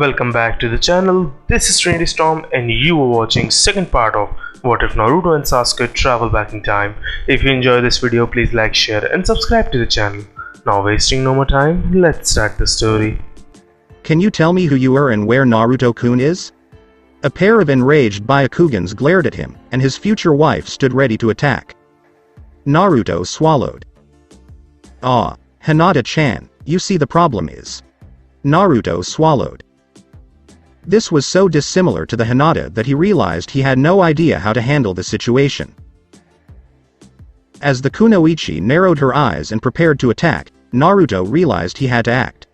Welcome back to the channel. This is Trinity Storm and you are watching second part of What If Naruto and Sasuke Travel Back in Time. If you enjoy this video, please like, share and subscribe to the channel. Now wasting no more time, let's start the story. Can you tell me who you are and where Naruto-kun is? A pair of enraged Byakugans glared at him, and his future wife stood ready to attack. Naruto swallowed. Ah, Hinata-chan, you see the problem is. Naruto swallowed. This was so dissimilar to the Hinata that he realized he had no idea how to handle the situation. As the kunoichi narrowed her eyes and prepared to attack, Naruto realized he had to act.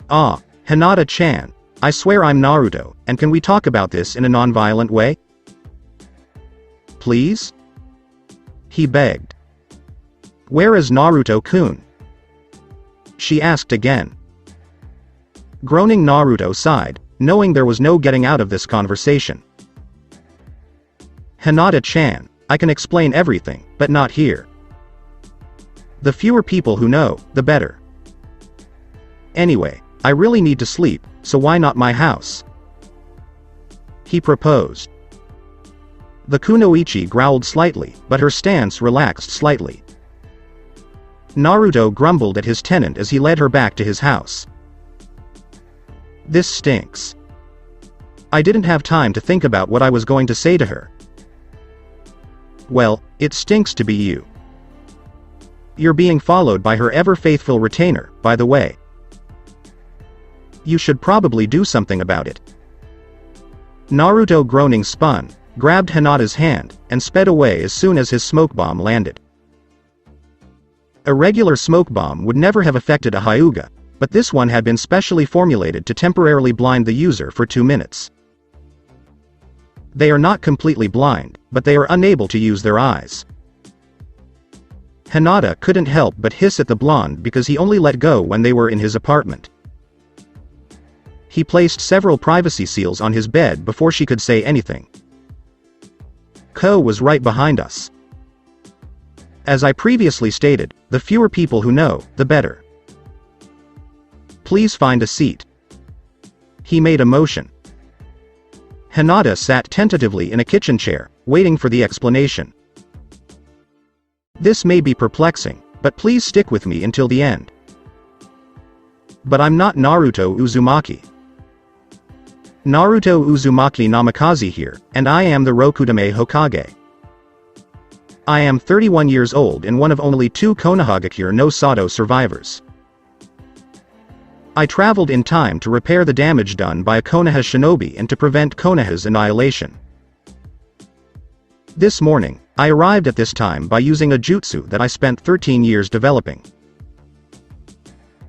Ah, Hinata-chan, I swear I'm Naruto, and can we talk about this in a non-violent way? Please? He begged. Where is Naruto-kun? She asked again. Groaning, Naruto sighed, knowing there was no getting out of this conversation. Hinata-chan, I can explain everything, but not here. The fewer people who know, the better. Anyway, I really need to sleep, so why not my house? He proposed. The kunoichi growled slightly, but her stance relaxed slightly. Naruto grumbled at his tenant as he led her back to his house. This stinks. I didn't have time to think about what I was going to say to her. Well, it stinks to be you. You're being followed by her ever-faithful retainer, by the way. You should probably do something about it. Naruto, groaning, spun, grabbed Hinata's hand, and sped away as soon as his smoke bomb landed. A regular smoke bomb would never have affected a Hyuga, but this one had been specially formulated to temporarily blind the user for 2 minutes. They are not completely blind, but they are unable to use their eyes. Hinata couldn't help but hiss at the blonde because he only let go when they were in his apartment. He placed several privacy seals on his bed before she could say anything. Ko was right behind us. As I previously stated, the fewer people who know, the better. Please find a seat. He made a motion. Hinata sat tentatively in a kitchen chair, waiting for the explanation. This may be perplexing, but please stick with me until the end. But I'm not Naruto Uzumaki. Naruto Uzumaki Namikaze here, and I am the Rokudame Hokage. I am 31 years old and one of only 2 Konohagakure no Sado survivors. I traveled in time to repair the damage done by a Konoha shinobi and to prevent Konoha's annihilation. This morning, I arrived at this time by using a jutsu that I spent 13 years developing.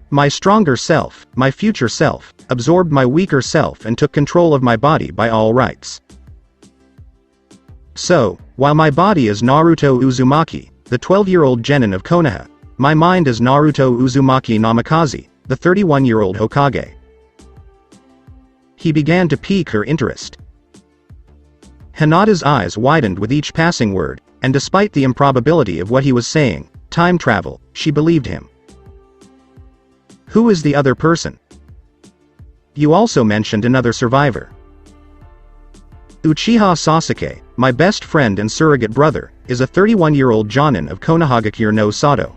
My stronger self, my future self, absorbed my weaker self and took control of my body by all rights. So, while my body is Naruto Uzumaki, the 12-year-old genin of Konoha, my mind is Naruto Uzumaki Namikaze, the 31-year-old Hokage. He began to pique her interest. Hinata's eyes widened with each passing word, and despite the improbability of what he was saying, time travel, she believed him. Who is the other person? You also mentioned another survivor. Uchiha Sasuke, my best friend and surrogate brother, is a 31-year-old jonin of Konohagakure no Sado.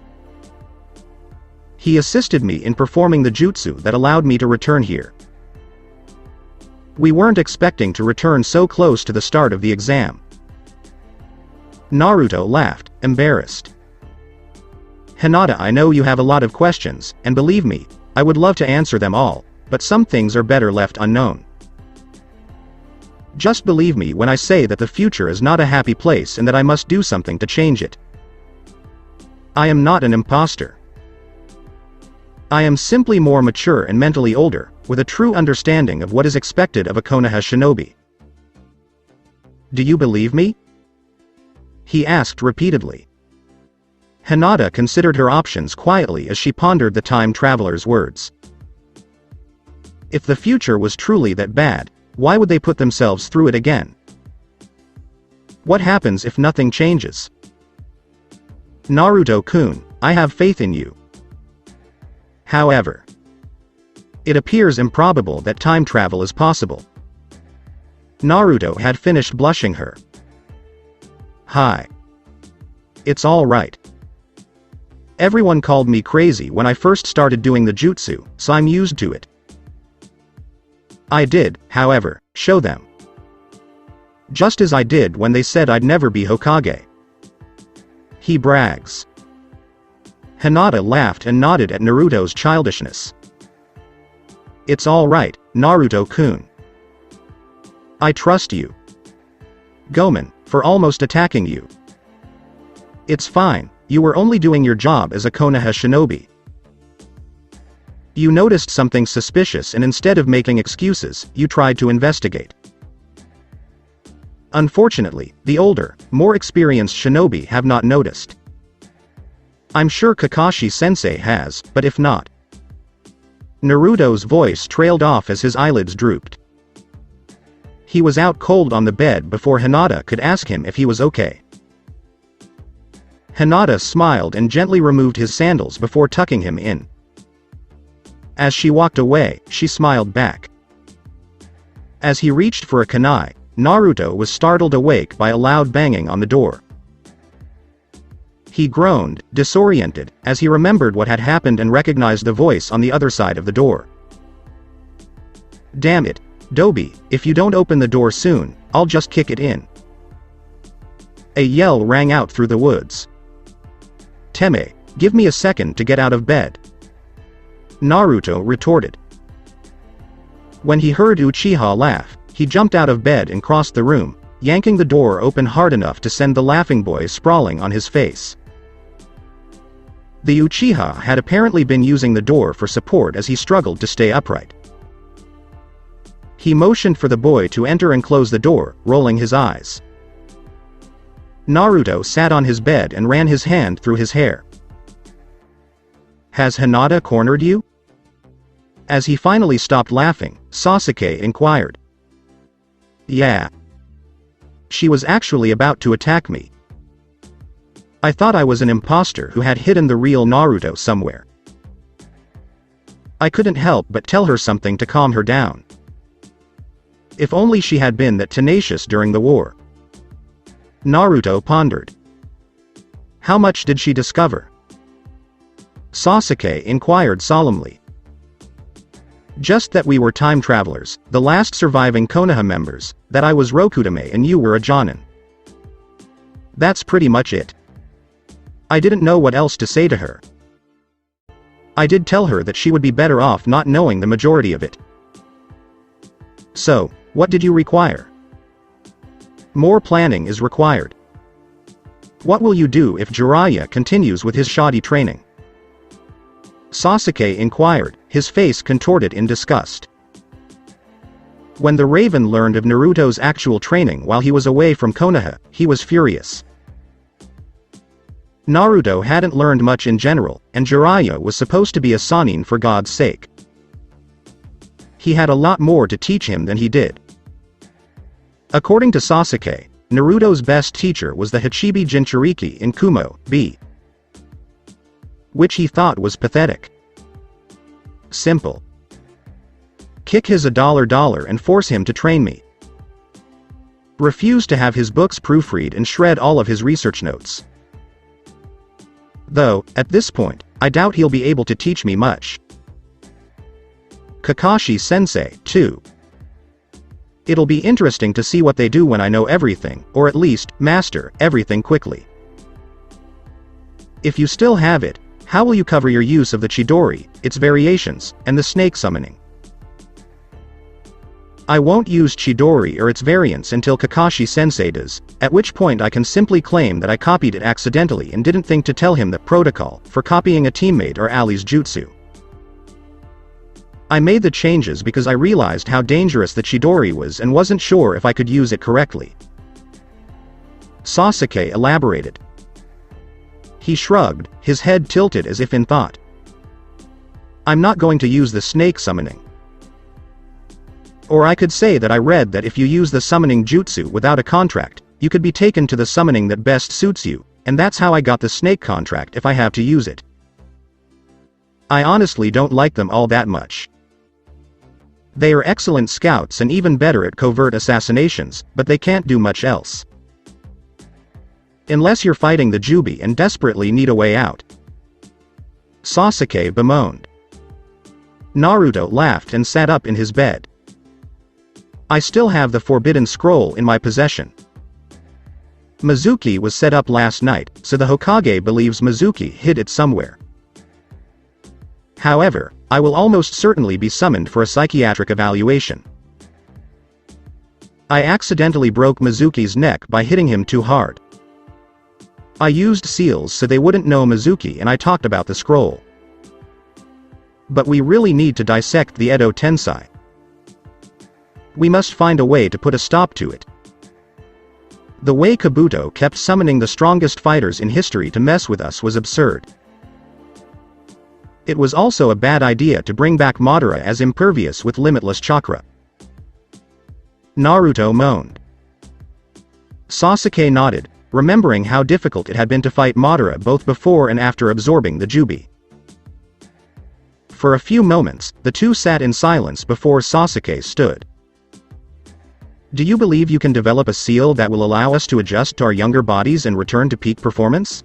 He assisted me in performing the jutsu that allowed me to return here. We weren't expecting to return so close to the start of the exam. Naruto laughed, embarrassed. Hinata, I know you have a lot of questions, and believe me, I would love to answer them all, but some things are better left unknown. Just believe me when I say that the future is not a happy place and that I must do something to change it. I am not an imposter. I am simply more mature and mentally older, with a true understanding of what is expected of a Konoha shinobi. Do you believe me? He asked repeatedly. Hinata considered her options quietly as she pondered the time traveler's words. If the future was truly that bad, why would they put themselves through it again? What happens if nothing changes? Naruto-kun, I have faith in you. However, It appears improbable that time travel is possible. Naruto had finished blushing her. Hi. It's all right. Everyone called me crazy when I first started doing the jutsu, so I'm used to it. I did, however, show them. Just as I did when they said I'd never be Hokage. He brags. Hinata laughed and nodded at Naruto's childishness. It's all right, Naruto-kun. I trust you. Gomen, for almost attacking you. It's fine, you were only doing your job as a Konoha shinobi. You noticed something suspicious and instead of making excuses, you tried to investigate. Unfortunately, the older, more experienced shinobi have not noticed. I'm sure Kakashi-sensei has, but if not. Naruto's voice trailed off as his eyelids drooped. He was out cold on the bed before Hinata could ask him if he was okay. Hinata smiled and gently removed his sandals before tucking him in. As she walked away, she smiled back. As he reached for a kunai, Naruto was startled awake by a loud banging on the door. He groaned, disoriented, as he remembered what had happened and recognized the voice on the other side of the door. Damn it, Dobi, if you don't open the door soon, I'll just kick it in. A yell rang out through the woods. Teme, give me a second to get out of bed. Naruto retorted. When he heard Uchiha laugh, he jumped out of bed and crossed the room, yanking the door open hard enough to send the laughing boy sprawling on his face. The Uchiha had apparently been using the door for support as he struggled to stay upright. He motioned for the boy to enter and close the door, rolling his eyes. Naruto sat on his bed and ran his hand through his hair. Has Hinata cornered you? As he finally stopped laughing, Sasuke inquired. Yeah. She was actually about to attack me. I thought I was an imposter who had hidden the real Naruto somewhere. I couldn't help but tell her something to calm her down. If only she had been that tenacious during the war. Naruto pondered. How much did she discover? Sasuke inquired solemnly. Just that we were time travelers, the last surviving Konoha members, that I was Rokudame and you were a Jonin. That's pretty much it. I didn't know what else to say to her. I did tell her that she would be better off not knowing the majority of it. So, what did you require? More planning is required. What will you do if Jiraiya continues with his shoddy training? Sasuke inquired, his face contorted in disgust. When the Raven learned of Naruto's actual training while he was away from Konoha, he was furious. Naruto hadn't learned much in general, and Jiraiya was supposed to be a Sannin for God's sake. He had a lot more to teach him than he did. According to Sasuke, Naruto's best teacher was the Hachibi Jinchuriki in Kumo, B. Which he thought was pathetic. Simple. Kick his $1 and force him to train me. Refuse to have his books proofread and shred all of his research notes. Though, at this point, I doubt he'll be able to teach me much. Kakashi-sensei, too. It'll be interesting to see what they do when I know everything, or at least, master everything quickly. If you still have it, how will you cover your use of the Chidori, its variations, and the snake summoning? I won't use Chidori or its variants until Kakashi-sensei does, at which point I can simply claim that I copied it accidentally and didn't think to tell him the protocol for copying a teammate or ally's jutsu. I made the changes because I realized how dangerous the Chidori was and wasn't sure if I could use it correctly. Sasuke elaborated. He shrugged, his head tilted as if in thought. I'm not going to use the snake summoning. Or I could say that I read that if you use the summoning jutsu without a contract, you could be taken to the summoning that best suits you, and that's how I got the snake contract if I have to use it. I honestly don't like them all that much. They are excellent scouts and even better at covert assassinations, but they can't do much else. Unless you're fighting the Jubi and desperately need a way out. Sasuke bemoaned. Naruto laughed and sat up in his bed. I still have the Forbidden Scroll in my possession. Mizuki was set up last night, so the Hokage believes Mizuki hid it somewhere. However, I will almost certainly be summoned for a psychiatric evaluation. I accidentally broke Mizuki's neck by hitting him too hard. I used seals so they wouldn't know Mizuki, and I talked about the scroll. But we really need to dissect the Edo Tensei. We must find a way to put a stop to it. The way Kabuto kept summoning the strongest fighters in history to mess with us was absurd. It was also a bad idea to bring back Madara as impervious with limitless chakra. Naruto moaned. Sasuke nodded, remembering how difficult it had been to fight Madara both before and after absorbing the Jubi. For a few moments, the two sat in silence before Sasuke stood. Do you believe you can develop a seal that will allow us to adjust to our younger bodies and return to peak performance?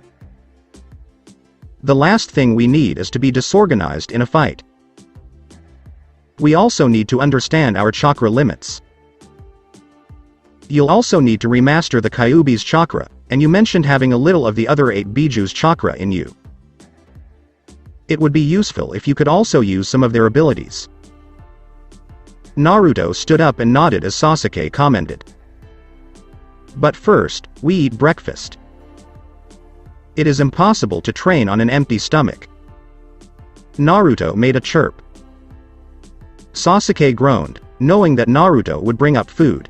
The last thing we need is to be disorganized in a fight. We also need to understand our chakra limits. You'll also need to remaster the Kyuubi's chakra, and you mentioned having a little of the other 8 Biju's chakra in you. It would be useful if you could also use some of their abilities. Naruto stood up and nodded as Sasuke commented. But first, we eat breakfast. It is impossible to train on an empty stomach. Naruto made a chirp. Sasuke groaned, knowing that Naruto would bring up food.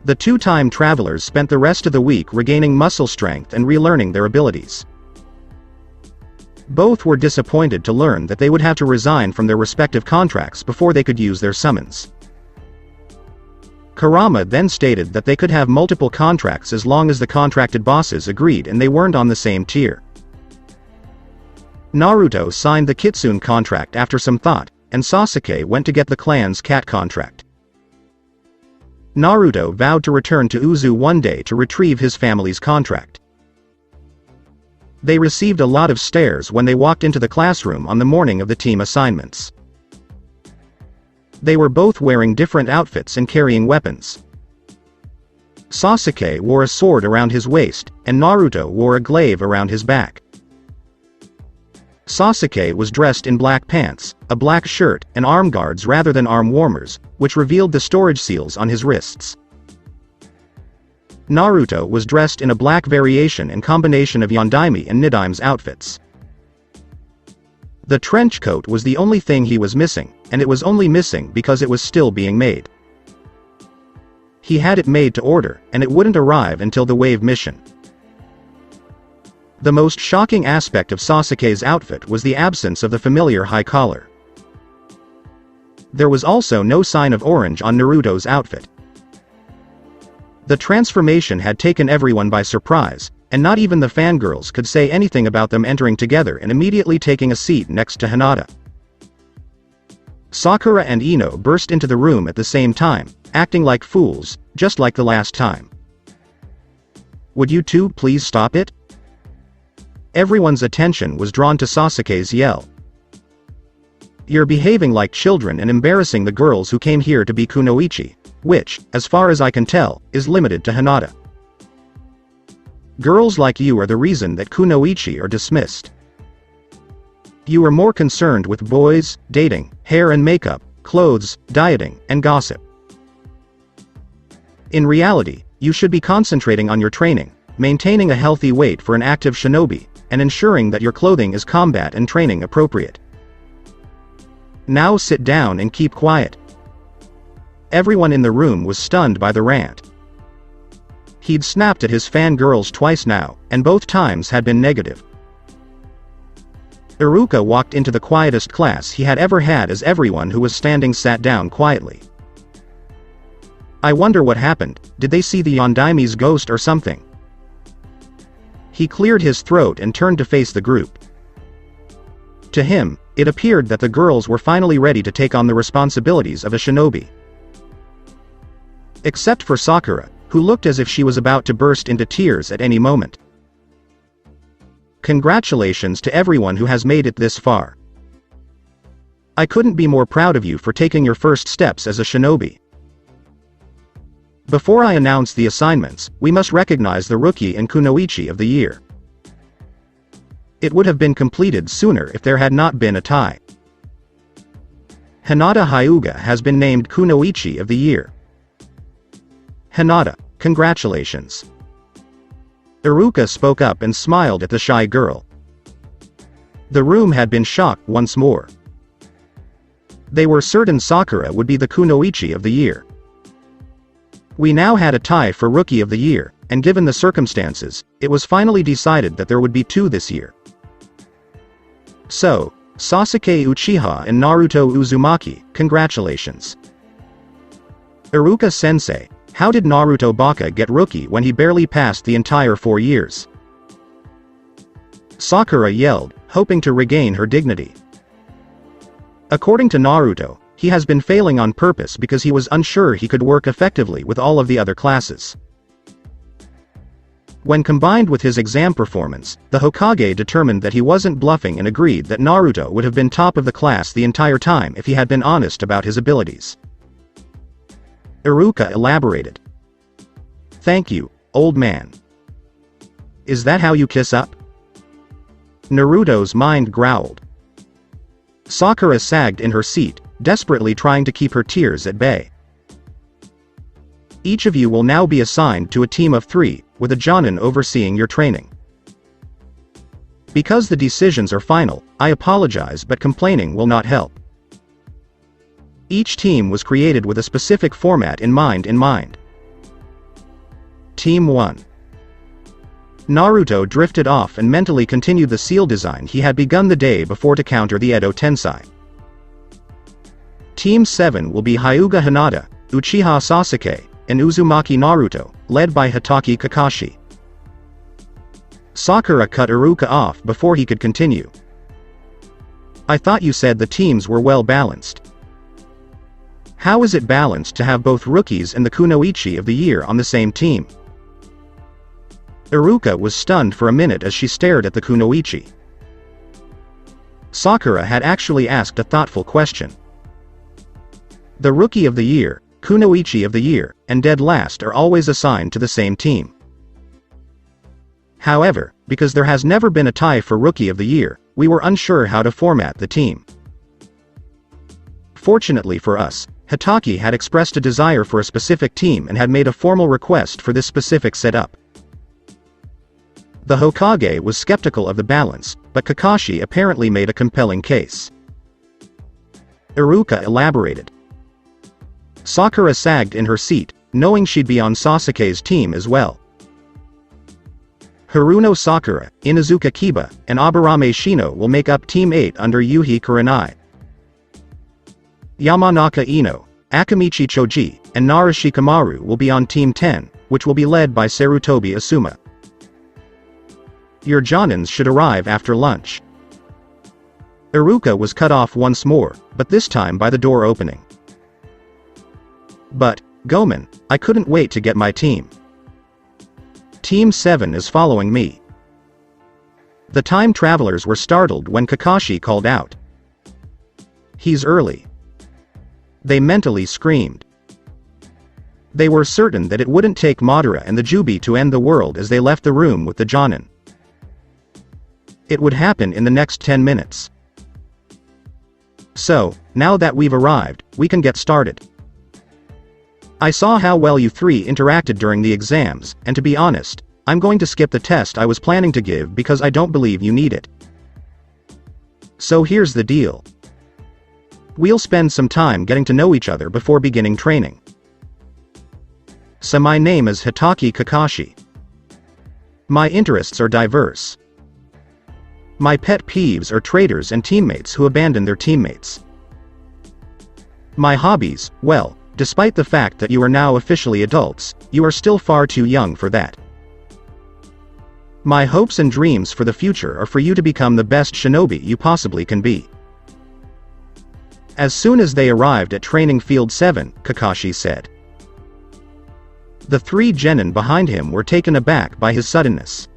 The two time travelers spent the rest of the week regaining muscle strength and relearning their abilities. Both were disappointed to learn that they would have to resign from their respective contracts before they could use their summons. Kurama then stated that they could have multiple contracts as long as the contracted bosses agreed and they weren't on the same tier. Naruto signed the Kitsune contract after some thought, and Sasuke went to get the clan's cat contract. Naruto vowed to return to Uzu one day to retrieve his family's contract. They received a lot of stares when they walked into the classroom on the morning of the team assignments. They were both wearing different outfits and carrying weapons. Sasuke wore a sword around his waist, and Naruto wore a glaive around his back. Sasuke was dressed in black pants, a black shirt, and arm guards rather than arm warmers, which revealed the storage seals on his wrists. Naruto was dressed in a black variation and combination of Yondaime and Nidaime's outfits. The trench coat was the only thing he was missing, and it was only missing because it was still being made. He had it made to order, and it wouldn't arrive until the wave mission. The most shocking aspect of Sasuke's outfit was the absence of the familiar high collar. There was also no sign of orange on Naruto's outfit. The transformation had taken everyone by surprise, and not even the fangirls could say anything about them entering together and immediately taking a seat next to Hinata. Sakura and Ino burst into the room at the same time, acting like fools, just like the last time. Would you two please stop it? Everyone's attention was drawn to Sasuke's yell. You're behaving like children and embarrassing the girls who came here to be kunoichi, which, as far as I can tell, is limited to Hinata. Girls like you are the reason that kunoichi are dismissed. You are more concerned with boys, dating, hair and makeup, clothes, dieting, and gossip. In reality, you should be concentrating on your training, maintaining a healthy weight for an active shinobi, and ensuring that your clothing is combat and training appropriate. Now sit down and keep quiet. Everyone in the room was stunned by the rant. He'd snapped at his fangirls twice now, and both times had been negative. Iruka walked into the quietest class he had ever had as everyone who was standing sat down quietly. I wonder what happened, did they see the Yondaime's ghost or something? He cleared his throat and turned to face the group. To him, It appeared that the girls were finally ready to take on the responsibilities of a shinobi. Except for Sakura, who looked as if she was about to burst into tears at any moment. Congratulations to everyone who has made it this far. I couldn't be more proud of you for taking your first steps as a shinobi. Before I announce the assignments, we must recognize the Rookie and Kunoichi of the Year. It would have been completed sooner if there had not been a tie. Hinata Hyuga has been named Kunoichi of the Year. Hinata, congratulations. Iruka spoke up and smiled at the shy girl. The room had been shocked once more. They were certain Sakura would be the Kunoichi of the Year. We now had a tie for Rookie of the Year, and given the circumstances, it was finally decided that there would be two this year. So, Sasuke Uchiha and Naruto Uzumaki, congratulations. Iruka-sensei, how did Naruto Baka get Rookie when he barely passed the entire 4 years? Sakura yelled, hoping to regain her dignity. According to Naruto, he has been failing on purpose because he was unsure he could work effectively with all of the other classes. When combined with his exam performance, the Hokage determined that he wasn't bluffing and agreed that Naruto would have been top of the class the entire time if he had been honest about his abilities. Iruka elaborated. Thank you, old man. Is that how you kiss up? Naruto's mind growled. Sakura sagged in her seat, desperately trying to keep her tears at bay. Each of you will now be assigned to a team of 3, with a Jonin overseeing your training. Because the decisions are final, I apologize, but complaining will not help. Each team was created with a specific format in mind. Team 1. Naruto drifted off and mentally continued the seal design he had begun the day before to counter the Edo Tensei. Team 7 will be Hyuga Hinata, Uchiha Sasuke, and Uzumaki Naruto, led by Hitaki Kakashi. Sakura cut Iruka off before he could continue. I thought you said the teams were well balanced. How is it balanced to have both rookies and the Kunoichi of the Year on the same team? Iruka was stunned for a minute as she stared at the Kunoichi. Sakura had actually asked a thoughtful question. The Rookie of the Year, Kunoichi of the Year, and Dead Last are always assigned to the same team. However, because there has never been a tie for Rookie of the Year, we were unsure how to format the team. Fortunately for us, Hitaki had expressed a desire for a specific team and had made a formal request for this specific setup. The Hokage was skeptical of the balance, but Kakashi apparently made a compelling case. Iruka elaborated. Sakura sagged in her seat, knowing she'd be on Sasuke's team as well. Haruno Sakura, Inuzuka Kiba, and Aburame Shino will make up Team 8 under Yuhi Kurenai. Yamanaka Ino, Akamichi Choji, and Nara Shikamaru will be on Team 10, which will be led by Sarutobi Asuma. Your Jonins should arrive after lunch. Iruka was cut off once more, but this time by the door opening. But, Gomen, I couldn't wait to get my team. Team 7 is following me. The time travelers were startled when Kakashi called out. He's early. They mentally screamed. They were certain that it wouldn't take Madara and the Jubi to end the world as they left the room with the Jonin. It would happen in the next 10 minutes. So, now that we've arrived, we can get started. I saw how well you three interacted during the exams, and to be honest, I'm going to skip the test I was planning to give because I don't believe you need it. So here's the deal. We'll spend some time getting to know each other before beginning training. So my name is Hitaki Kakashi. My interests are diverse. My pet peeves are traitors and teammates who abandon their teammates. My hobbies, well, despite the fact that you are now officially adults, you are still far too young for that. My hopes and dreams for the future are for you to become the best shinobi you possibly can be. As soon as they arrived at Training Field 7, Kakashi said. The 3 genin behind him were taken aback by his suddenness.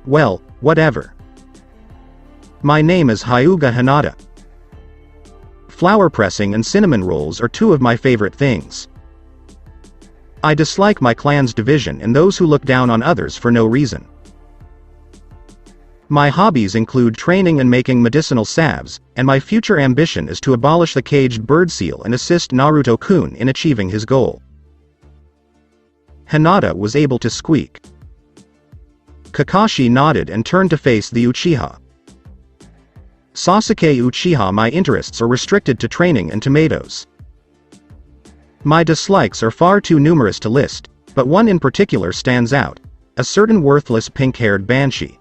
Well, whatever. My name is Hyuga Hinata. Flower pressing and cinnamon rolls are 2 of my favorite things. I dislike my clan's division and those who look down on others for no reason. My hobbies include training and making medicinal salves, and my future ambition is to abolish the caged bird seal and assist Naruto-kun in achieving his goal. Hinata was able to squeak. Kakashi nodded and turned to face the Uchiha. Sasuke Uchiha, my interests are restricted to training and tomatoes. My dislikes are far too numerous to list, but one in particular stands out, a certain worthless pink-haired banshee.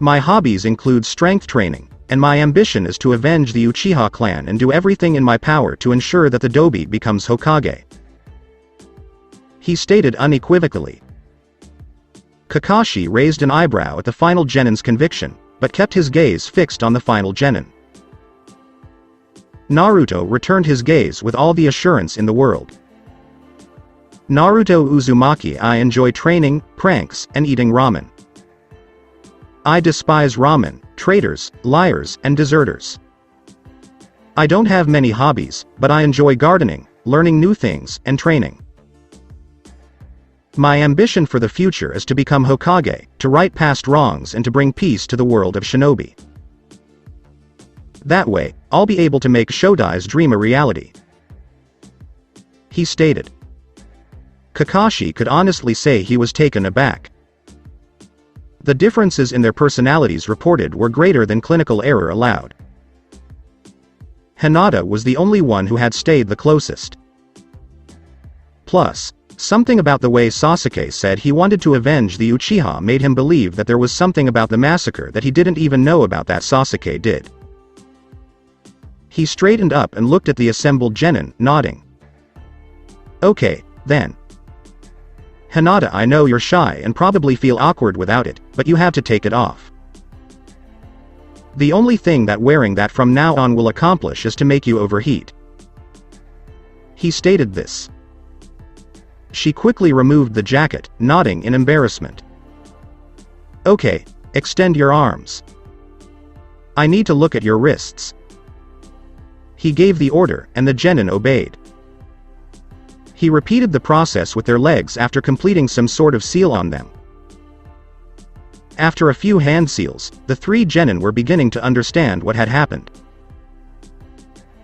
My hobbies include strength training, and my ambition is to avenge the Uchiha clan and do everything in my power to ensure that the Dobi becomes Hokage. He stated unequivocally. Kakashi raised an eyebrow at the final genin's conviction, but kept his gaze fixed on the final genin. Naruto returned his gaze with all the assurance in the world. Naruto Uzumaki, I enjoy training, pranks, and eating ramen. I despise ramen, traitors, liars, and deserters. I don't have many hobbies, but I enjoy gardening, learning new things, and training. My ambition for the future is to become Hokage, to right past wrongs and to bring peace to the world of shinobi. That way, I'll be able to make Shodai's dream a reality. He stated. Kakashi could honestly say he was taken aback. The differences in their personalities reported were greater than clinical error allowed. Hinata was the only one who had stayed the closest. Plus, something about the way Sasuke said he wanted to avenge the Uchiha made him believe that there was something about the massacre that he didn't even know about that Sasuke did. He straightened up and looked at the assembled genin, nodding. Okay, then. Hinata, I know you're shy and probably feel awkward without it, but you have to take it off. The only thing that wearing that from now on will accomplish is to make you overheat. He stated this. She quickly removed the jacket, nodding in embarrassment. Okay, extend your arms. I need to look at your wrists. He gave the order, and the genin obeyed. He repeated the process with their legs after completing some sort of seal on them. After a few hand seals, the 3 genin were beginning to understand what had happened.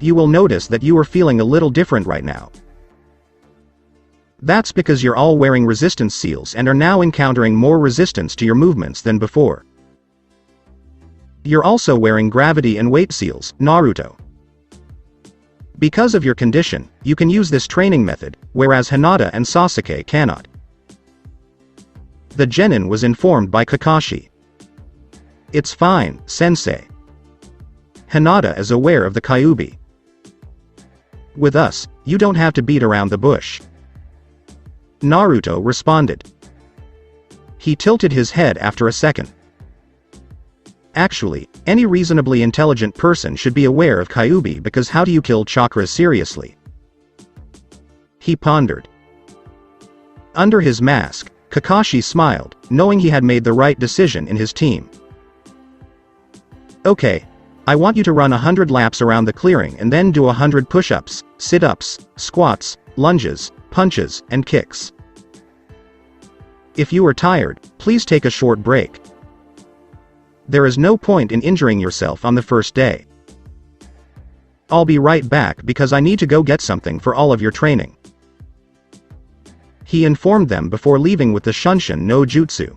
You will notice that you are feeling a little different right now. That's because you're all wearing resistance seals and are now encountering more resistance to your movements than before. You're also wearing gravity and weight seals, Naruto. Because of your condition, you can use this training method, whereas Hinata and Sasuke cannot. The genin was informed by Kakashi. It's fine, sensei. Hinata is aware of the Kyuubi. With us, you don't have to beat around the bush. Naruto responded. He tilted his head after a second. Actually, any reasonably intelligent person should be aware of Kyuubi because how do you kill chakra seriously? He pondered. Under his mask, Kakashi smiled, knowing he had made the right decision in his team. Okay. I want you to run 100 laps around the clearing and then do 100 push-ups, sit-ups, squats, lunges, punches, and kicks. If you are tired, please take a short break. There is no point in injuring yourself on the first day. I'll be right back because I need to go get something for all of your training. He informed them before leaving with the Shunshin no Jutsu.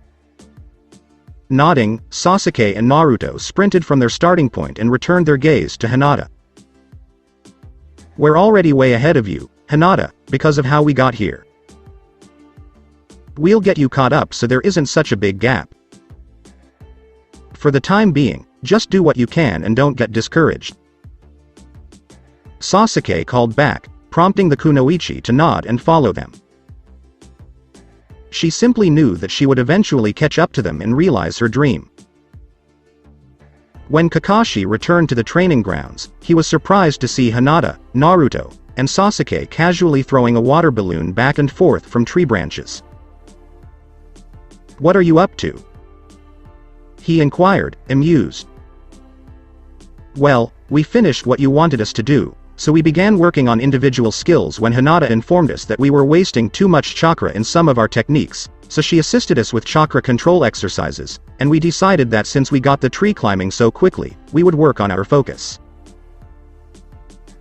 Nodding, Sasuke and Naruto sprinted from their starting point and returned their gaze to Hinata. We're already way ahead of you, Hinata, because of how we got here. We'll get you caught up so there isn't such a big gap. For the time being, just do what you can and don't get discouraged. Sasuke called back, prompting the kunoichi to nod and follow them. She simply knew that she would eventually catch up to them and realize her dream. When Kakashi returned to the training grounds, he was surprised to see Hinata, Naruto, and Sasuke casually throwing a water balloon back and forth from tree branches. "What are you up to?" he inquired, amused. "Well, we finished what you wanted us to do, so we began working on individual skills when Hinata informed us that we were wasting too much chakra in some of our techniques, so she assisted us with chakra control exercises, and we decided that since we got the tree climbing so quickly, we would work on our focus."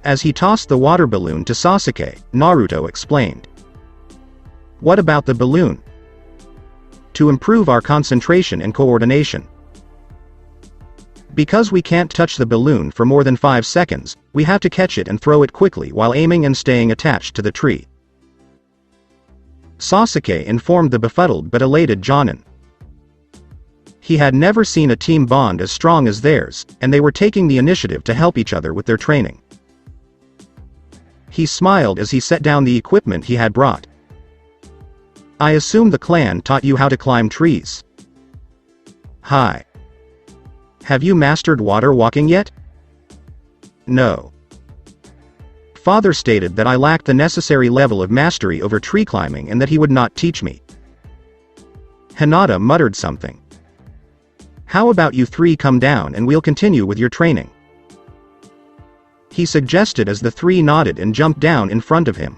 As he tossed the water balloon to Sasuke, Naruto explained. "What about the balloon?" "To improve our concentration and coordination. Because we can't touch the balloon for more than 5 seconds, we have to catch it and throw it quickly while aiming and staying attached to the tree," Sasuke informed the befuddled but elated Jonin. He had never seen a team bond as strong as theirs, and they were taking the initiative to help each other with their training. He smiled as he set down the equipment he had brought. "I assume the clan taught you how to climb trees." "Hi. Have you mastered water walking yet?" "No. Father stated that I lacked the necessary level of mastery over tree climbing and that he would not teach me." Hinata muttered something. "How about you three come down and we'll continue with your training?" he suggested as the three nodded and jumped down in front of him.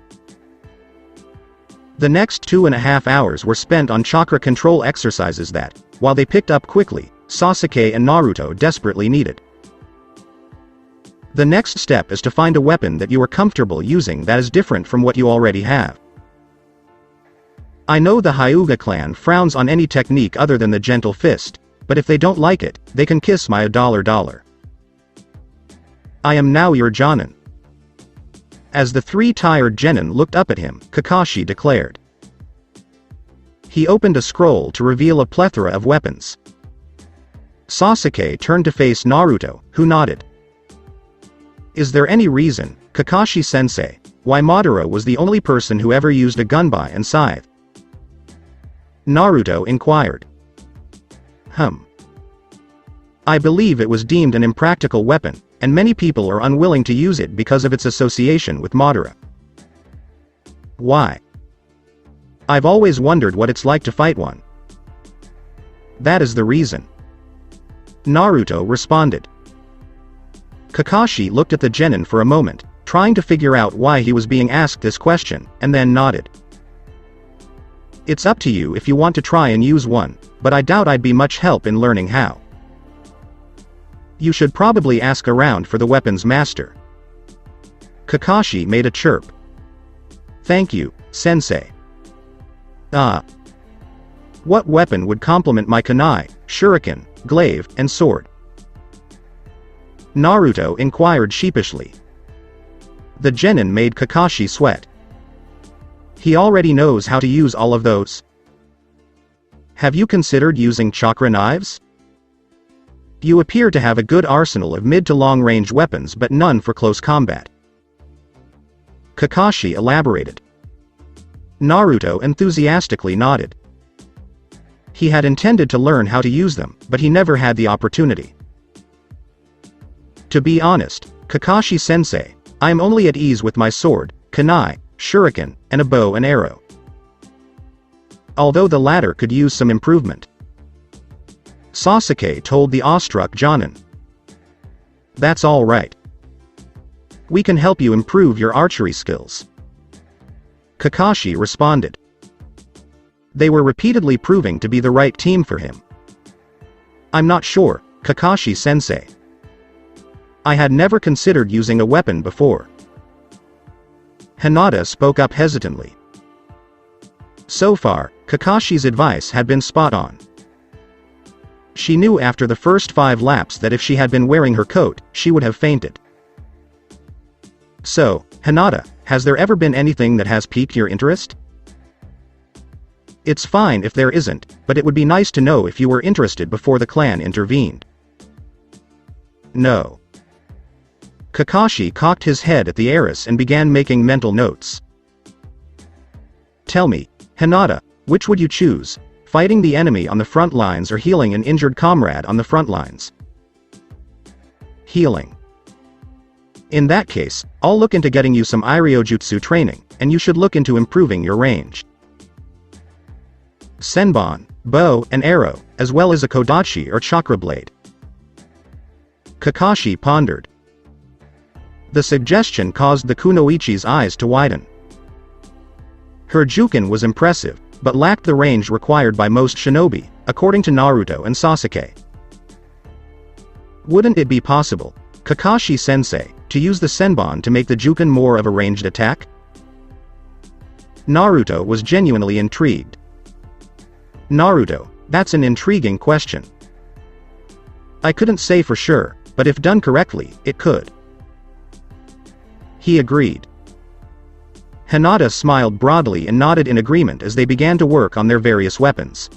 The next 2.5 hours were spent on chakra control exercises that, while they picked up quickly, Sasuke and Naruto desperately needed. The next step is to find a weapon that you are comfortable using that is different from what you already have. I know the Hyuga clan frowns on any technique other than the gentle fist, but if they don't like it, they can kiss my $1. I am now your Jonin. As the three tired genin looked up at him, Kakashi declared. He opened a scroll to reveal a plethora of weapons. Sasuke turned to face Naruto, who nodded. Is there any reason, Kakashi-sensei, why Madara was the only person who ever used a gunbai and scythe? Naruto inquired. I believe it was deemed an impractical weapon, and many people are unwilling to use it because of its association with Madara. Why? I've always wondered what it's like to fight one. That is the reason. Naruto responded. Kakashi looked at the genin for a moment, trying to figure out why he was being asked this question, and then nodded. It's up to you if you want to try and use one, but I doubt I'd be much help in learning how. You should probably ask around for the weapon's master. Kakashi made a chirp. Thank you, sensei. What weapon would complement my kunai, shuriken, glaive, and sword? Naruto inquired sheepishly. The genin made Kakashi sweat. He already knows how to use all of those. Have you considered using chakra knives? You appear to have a good arsenal of mid to long-range weapons but none for close combat. Kakashi elaborated. Naruto enthusiastically nodded. He had intended to learn how to use them, but he never had the opportunity. To be honest, Kakashi-sensei, I am only at ease with my sword, kunai, shuriken, and a bow and arrow. Although the latter could use some improvement. Sasuke told the awestruck Jonin. That's all right. We can help you improve your archery skills. Kakashi responded. They were repeatedly proving to be the right team for him. I'm not sure, Kakashi-sensei. I had never considered using a weapon before. Hinata spoke up hesitantly. So far, Kakashi's advice had been spot on. She knew after the first 5 laps that if she had been wearing her coat, she would have fainted. So, Hinata, has there ever been anything that has piqued your interest? It's fine if there isn't, but it would be nice to know if you were interested before the clan intervened. No. Kakashi cocked his head at the heiress and began making mental notes. Tell me, Hinata, which would you choose, fighting the enemy on the front lines or healing an injured comrade on the front lines? Healing. In that case, I'll look into getting you some Iryojutsu training, and you should look into improving your range. Senbon, bow and arrow, as well as a kodachi or chakra blade. Kakashi pondered. The suggestion caused the kunoichi's eyes to widen. Her Juken was impressive, but lacked the range required by most shinobi, according to Naruto and Sasuke. Wouldn't it be possible, Kakashi-sensei, to use the Senbon to make the Juken more of a ranged attack? Naruto was genuinely intrigued. Naruto, that's an intriguing question. I couldn't say for sure, but if done correctly, it could. He agreed. Hinata smiled broadly and nodded in agreement as they began to work on their various weapons.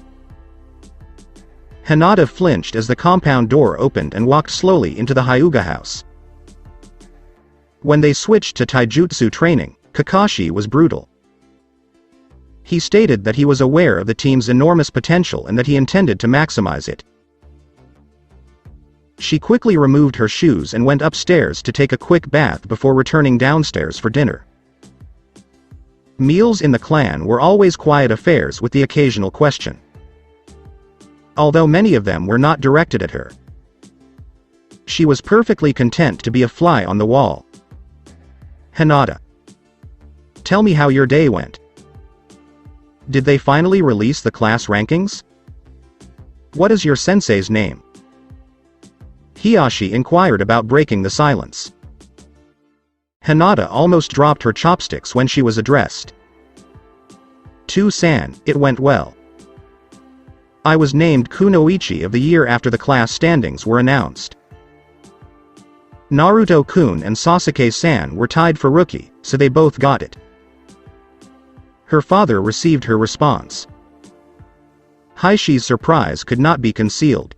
Hinata flinched as the compound door opened and walked slowly into the Hyuga house. When they switched to taijutsu training, Kakashi was brutal. He stated that he was aware of the team's enormous potential and that he intended to maximize it. She quickly removed her shoes and went upstairs to take a quick bath before returning downstairs for dinner. Meals in the clan were always quiet affairs with the occasional question. Although many of them were not directed at her. She was perfectly content to be a fly on the wall. Hinata. Tell me how your day went. Did they finally release the class rankings? What is your sensei's name? Hiyashi inquired about breaking the silence. Hinata almost dropped her chopsticks when she was addressed. To-san, it went well. I was named Kunoichi of the year after the class standings were announced. Naruto-kun and Sasuke-san were tied for rookie, so they both got it. Her father received her response. Haishi's surprise could not be concealed.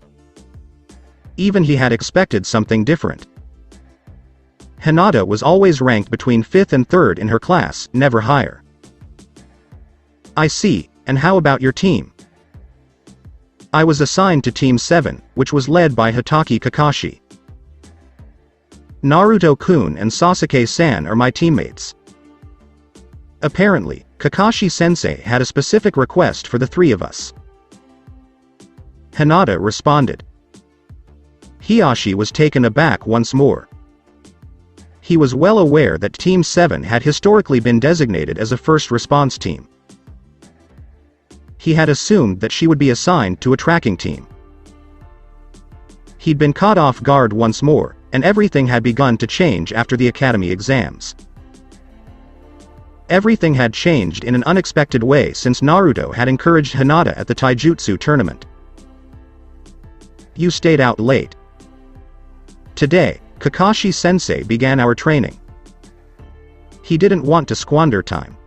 Even he had expected something different. Hinata was always ranked between 5th and 3rd in her class, never higher. I see, and how about your team? I was assigned to Team 7, which was led by Hitaki Kakashi. Naruto-kun and Sasuke-san are my teammates. Apparently, Kakashi-sensei had a specific request for the three of us. Hinata responded. Hiyashi was taken aback once more. He was well aware that Team 7 had historically been designated as a first response team. He had assumed that she would be assigned to a tracking team. He'd been caught off guard once more, and everything had begun to change after the academy exams. Everything had changed in an unexpected way since Naruto had encouraged Hinata at the taijutsu tournament. You stayed out late. Today, Kakashi-sensei began our training. He didn't want to squander time.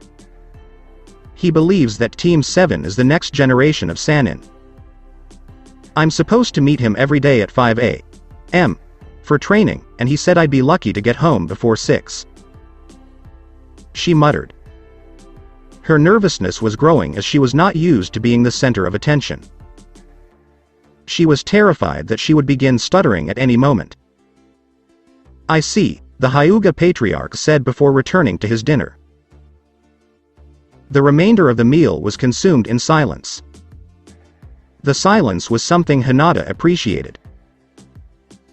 He believes that Team 7 is the next generation of Sannin. I'm supposed to meet him every day at 5 a.m. for training, and he said I'd be lucky to get home before 6. She muttered. Her nervousness was growing as she was not used to being the center of attention. She was terrified that she would begin stuttering at any moment. I see, the Hyuga patriarch said before returning to his dinner. The remainder of the meal was consumed in silence. The silence was something Hinata appreciated.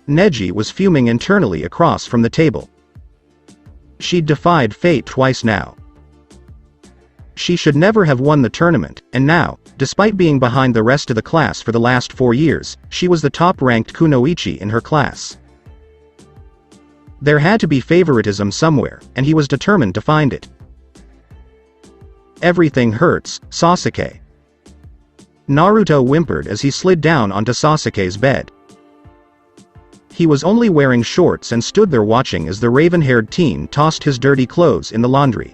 Neji was fuming internally across from the table. She'd defied fate twice now. She should never have won the tournament, and now, despite being behind the rest of the class for the last 4 years, she was the top-ranked kunoichi in her class. There had to be favoritism somewhere, and he was determined to find it. Everything hurts, Sasuke. Naruto whimpered as he slid down onto Sasuke's bed. He was only wearing shorts and stood there watching as the raven-haired teen tossed his dirty clothes in the laundry.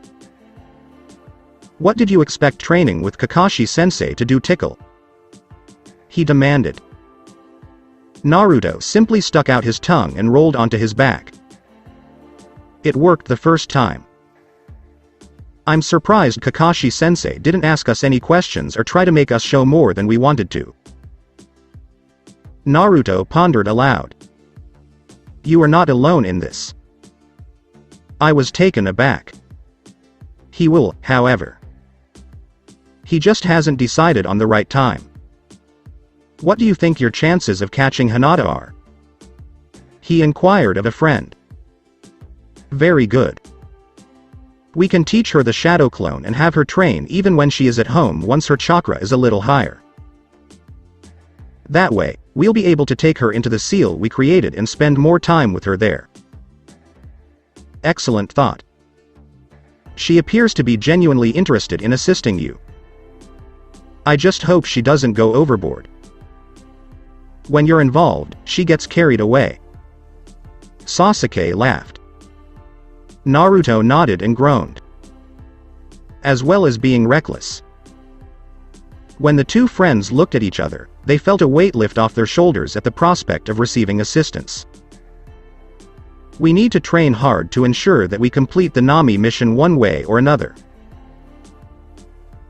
What did you expect training with Kakashi-sensei to do, tickle? He demanded. Naruto simply stuck out his tongue and rolled onto his back. It worked the first time. I'm surprised Kakashi-sensei didn't ask us any questions or try to make us show more than we wanted to. Naruto pondered aloud. You are not alone in this. I was taken aback. He will, however. He just hasn't decided on the right time. What do you think your chances of catching Hinata are? He inquired of a friend. Very good. We can teach her the shadow clone and have her train even when she is at home once her chakra is a little higher. That way, we'll be able to take her into the seal we created and spend more time with her there. Excellent thought. She appears to be genuinely interested in assisting you. I just hope she doesn't go overboard. When you're involved, she gets carried away. Sasuke laughed. Naruto nodded and groaned. As well as being reckless. When the two friends looked at each other, they felt a weight lift off their shoulders at the prospect of receiving assistance. We need to train hard to ensure that we complete the Nami mission one way or another.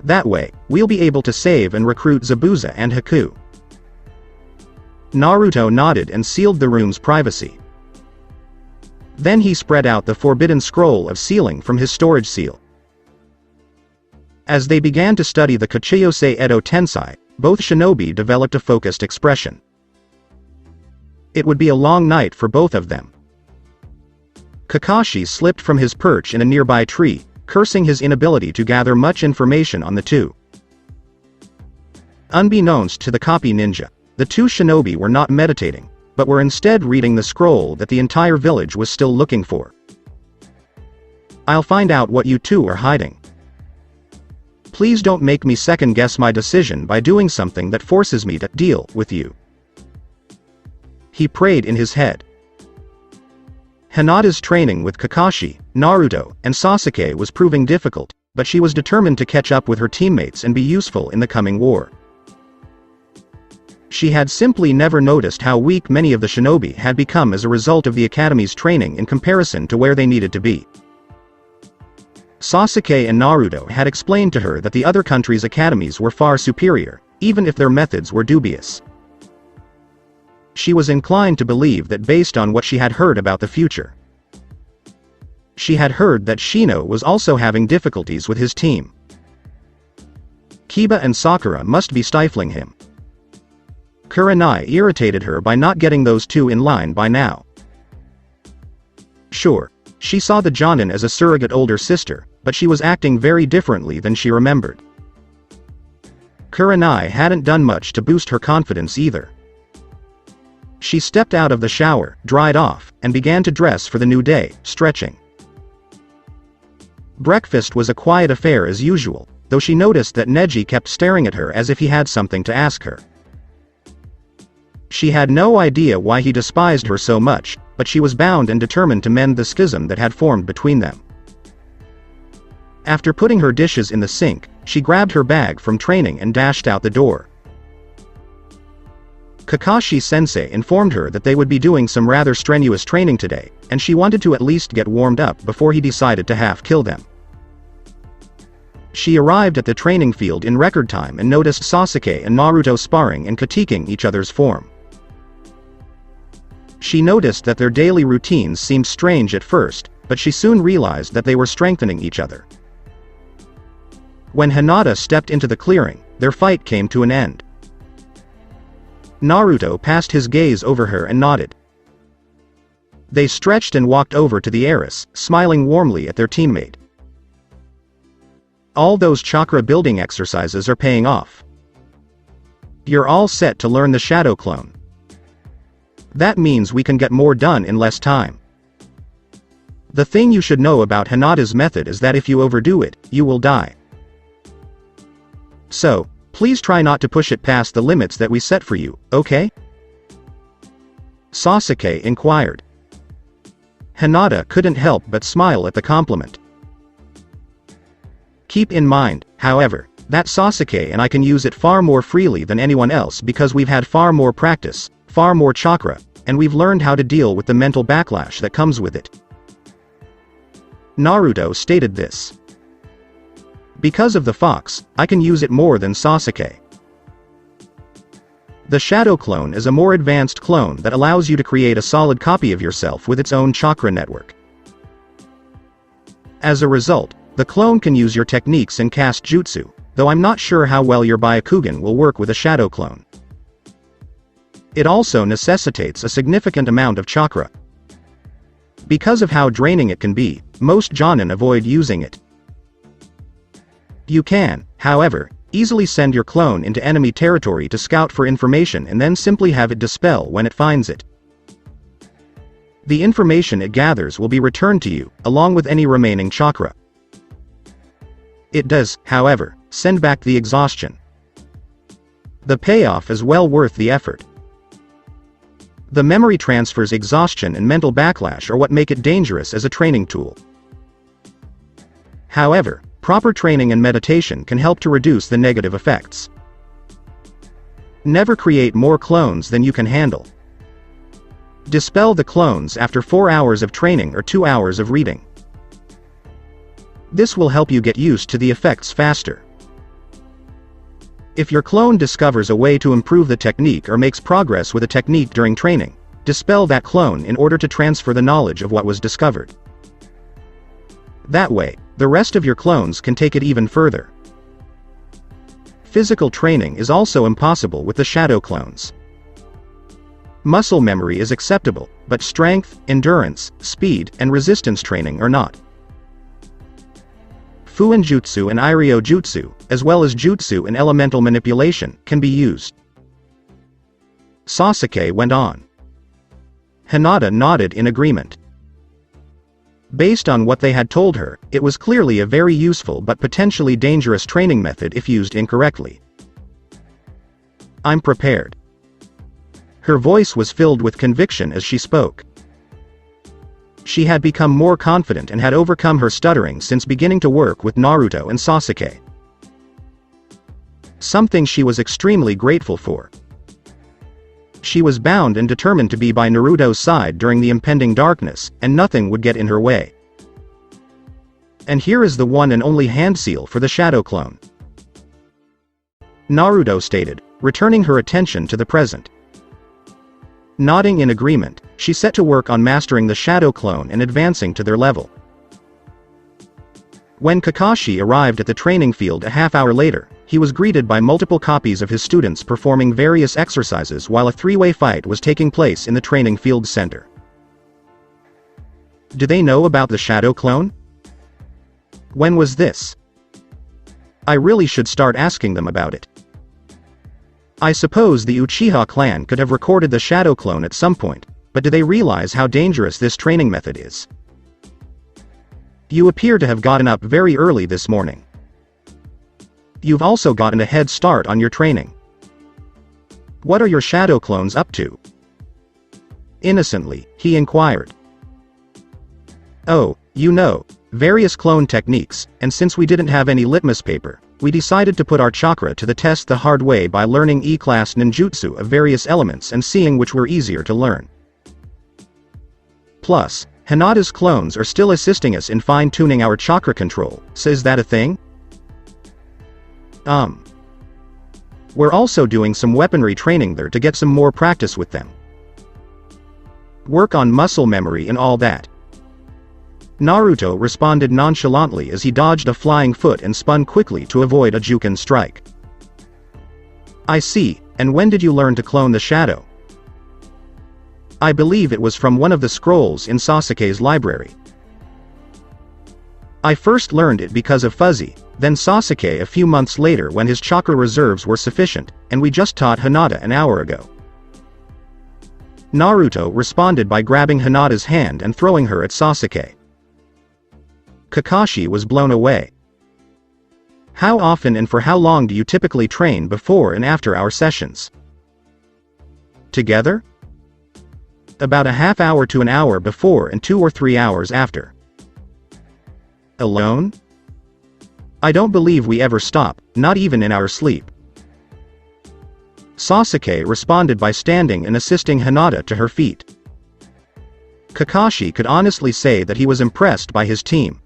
That way, we'll be able to save and recruit Zabuza and Haku. Naruto nodded and sealed the room's privacy. Then he spread out the forbidden scroll of sealing from his storage seal. As they began to study the Kachiyose Edo Tensei, both shinobi developed a focused expression. It would be a long night for both of them. Kakashi slipped from his perch in a nearby tree, cursing his inability to gather much information on the two. Unbeknownst to the copy ninja, the two shinobi were not meditating, but were instead reading the scroll that the entire village was still looking for. I'll find out what you two are hiding. Please don't make me second-guess my decision by doing something that forces me to deal with you. He prayed in his head. Hinata's training with Kakashi, Naruto, and Sasuke was proving difficult, but she was determined to catch up with her teammates and be useful in the coming war. She had simply never noticed how weak many of the shinobi had become as a result of the academy's training in comparison to where they needed to be. Sasuke and Naruto had explained to her that the other countries' academies were far superior, even if their methods were dubious. She was inclined to believe that based on what she had heard about the future. She had heard that Shino was also having difficulties with his team. Kiba and Sakura must be stifling him. Kurenai irritated her by not getting those two in line by now. Sure, she saw the Jonin as a surrogate older sister, but she was acting very differently than she remembered. Kurenai hadn't done much to boost her confidence either. She stepped out of the shower, dried off, and began to dress for the new day, stretching. Breakfast was a quiet affair as usual, though she noticed that Neji kept staring at her as if he had something to ask her. She had no idea why he despised her so much, but she was bound and determined to mend the schism that had formed between them. After putting her dishes in the sink, she grabbed her bag from training and dashed out the door. Kakashi-sensei informed her that they would be doing some rather strenuous training today, and she wanted to at least get warmed up before he decided to half-kill them. She arrived at the training field in record time and noticed Sasuke and Naruto sparring and critiquing each other's form. She noticed that their daily routines seemed strange at first, but she soon realized that they were strengthening each other. When Hinata stepped into the clearing, their fight came to an end. Naruto passed his gaze over her and nodded. They stretched and walked over to the heiress, smiling warmly at their teammate. All those chakra building exercises are paying off. You're all set to learn the shadow clone. That means we can get more done in less time. The thing you should know about Hinata's method is that if you overdo it, you will die. So, please try not to push it past the limits that we set for you, okay? Sasuke inquired. Hinata couldn't help but smile at the compliment. Keep in mind, however, that Sasuke and I can use it far more freely than anyone else because we've had far more practice, far more chakra, and we've learned how to deal with the mental backlash that comes with it. Naruto stated this. Because of the fox, I can use it more than Sasuke. The Shadow Clone is a more advanced clone that allows you to create a solid copy of yourself with its own chakra network. As a result, the clone can use your techniques and cast jutsu, though I'm not sure how well your Byakugan will work with a Shadow Clone. It also necessitates a significant amount of chakra. Because of how draining it can be, most Jonin avoid using it. You can, however, easily send your clone into enemy territory to scout for information and then simply have it dispel when it finds it. The information it gathers will be returned to you, along with any remaining chakra. It does, however, send back the exhaustion. The payoff is well worth the effort. The memory transfers, exhaustion, and mental backlash are what make it dangerous as a training tool. However, proper training and meditation can help to reduce the negative effects. Never create more clones than you can handle. Dispel the clones after 4 hours of training or 2 hours of reading. This will help you get used to the effects faster. If your clone discovers a way to improve the technique or makes progress with a technique during training, dispel that clone in order to transfer the knowledge of what was discovered. That way, the rest of your clones can take it even further. Physical training is also impossible with the Shadow Clones. Muscle memory is acceptable, but strength, endurance, speed, and resistance training are not. Fuinjutsu and Iryo Jutsu, as well as Jutsu and elemental manipulation, can be used. Sasuke went on. Hinata nodded in agreement. Based on what they had told her, it was clearly a very useful but potentially dangerous training method if used incorrectly. I'm prepared. Her voice was filled with conviction as she spoke. She had become more confident and had overcome her stuttering since beginning to work with Naruto and Sasuke. Something she was extremely grateful for. She was bound and determined to be by Naruto's side during the impending darkness, and nothing would get in her way. And here is the one and only hand seal for the Shadow Clone. Naruto stated, returning her attention to the present. Nodding in agreement, she set to work on mastering the Shadow Clone and advancing to their level. When Kakashi arrived at the training field a half-hour later, he was greeted by multiple copies of his students performing various exercises while a three-way fight was taking place in the training field center. Do they know about the Shadow Clone? When was this? I really should start asking them about it. I suppose the Uchiha clan could have recorded the Shadow Clone at some point, but do they realize how dangerous this training method is? You appear to have gotten up very early this morning. You've also gotten a head start on your training. What are your Shadow Clones up to? Innocently, he inquired. Oh, you know, various clone techniques, and since we didn't have any litmus paper, we decided to put our chakra to the test the hard way by learning E-class ninjutsu of various elements and seeing which were easier to learn. Plus, Hinata's clones are still assisting us in fine-tuning our chakra control, so is that a thing? We're also doing some weaponry training there to get some more practice with them. Work on muscle memory and all that. Naruto responded nonchalantly as he dodged a flying foot and spun quickly to avoid a Juken strike. I see, and when did you learn to clone the shadow? I believe it was from one of the scrolls in Sasuke's library. I first learned it because of Fuzzy, then Sasuke a few months later when his chakra reserves were sufficient, and we just taught Hinata an hour ago. Naruto responded by grabbing Hinata's hand and throwing her at Sasuke. Kakashi was blown away. How often and for how long do you typically train before and after our sessions? Together? About a half hour to an hour before and 2 or 3 hours after. Alone? I don't believe we ever stop, not even in our sleep. Sasuke responded by standing and assisting Hinata to her feet. Kakashi could honestly say that he was impressed by his team.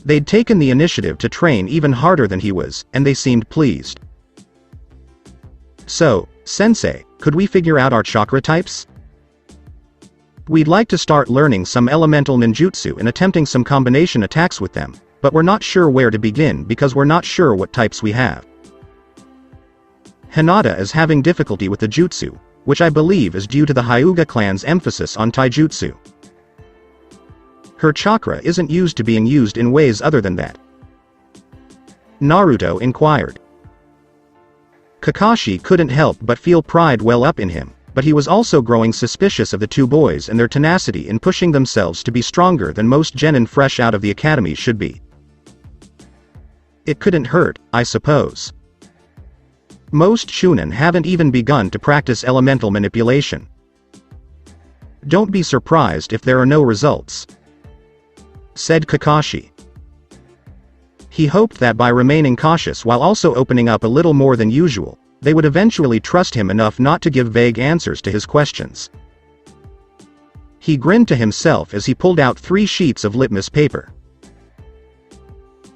They'd taken the initiative to train even harder than he was, and they seemed pleased. So, Sensei, could we figure out our chakra types? We'd like to start learning some elemental ninjutsu and attempting some combination attacks with them, but we're not sure where to begin because we're not sure what types we have. Hinata is having difficulty with the jutsu, which I believe is due to the Hyuga clan's emphasis on taijutsu. Her chakra isn't used to being used in ways other than that. Naruto inquired. Kakashi couldn't help but feel pride well up in him, but he was also growing suspicious of the two boys and their tenacity in pushing themselves to be stronger than most genin fresh out of the academy should be. It couldn't hurt, I suppose. Most Chunin haven't even begun to practice elemental manipulation. Don't be surprised if there are no results, said Kakashi. He hoped that by remaining cautious while also opening up a little more than usual, they would eventually trust him enough not to give vague answers to his questions. He grinned to himself as he pulled out 3 sheets of litmus paper.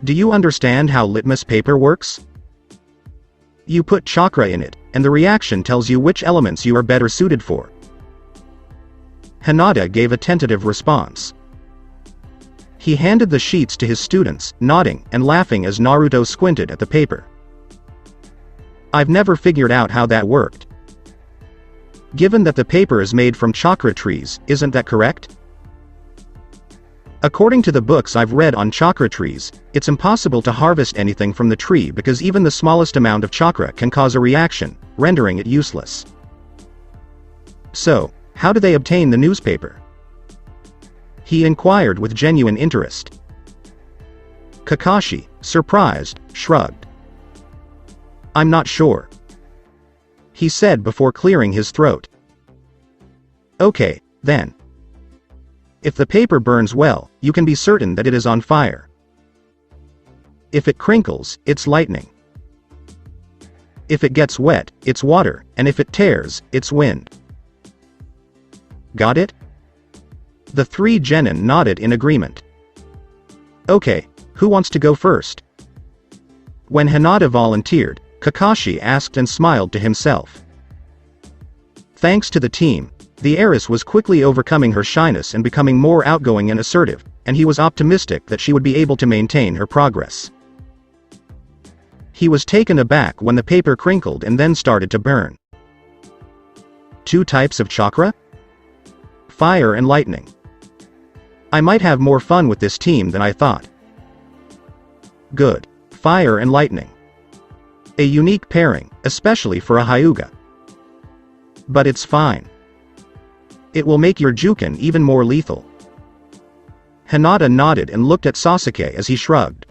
Do you understand how litmus paper works? You put chakra in it, and the reaction tells you which elements you are better suited for. Hinata gave a tentative response. He handed the sheets to his students, nodding and laughing as Naruto squinted at the paper. I've never figured out how that worked. Given that the paper is made from chakra trees, isn't that correct? According to the books I've read on chakra trees, it's impossible to harvest anything from the tree because even the smallest amount of chakra can cause a reaction, rendering it useless. So, how do they obtain the newspaper? He inquired with genuine interest. Kakashi, surprised, shrugged. I'm not sure, he said before clearing his throat. Okay, then. If the paper burns well, you can be certain that it is on fire. If it crinkles, it's lightning. If it gets wet, it's water, and if it tears, it's wind. Got it? The 3 genin nodded in agreement. Okay, who wants to go first? When Hinata volunteered, Kakashi asked and smiled to himself. Thanks to the team, the heiress was quickly overcoming her shyness and becoming more outgoing and assertive, and he was optimistic that she would be able to maintain her progress. He was taken aback when the paper crinkled and then started to burn. 2 types of chakra? Fire and lightning. I might have more fun with this team than I thought. Good. Fire and lightning. A unique pairing, especially for a Hyuga. But it's fine. It will make your Juken even more lethal. Hinata nodded and looked at Sasuke as he shrugged.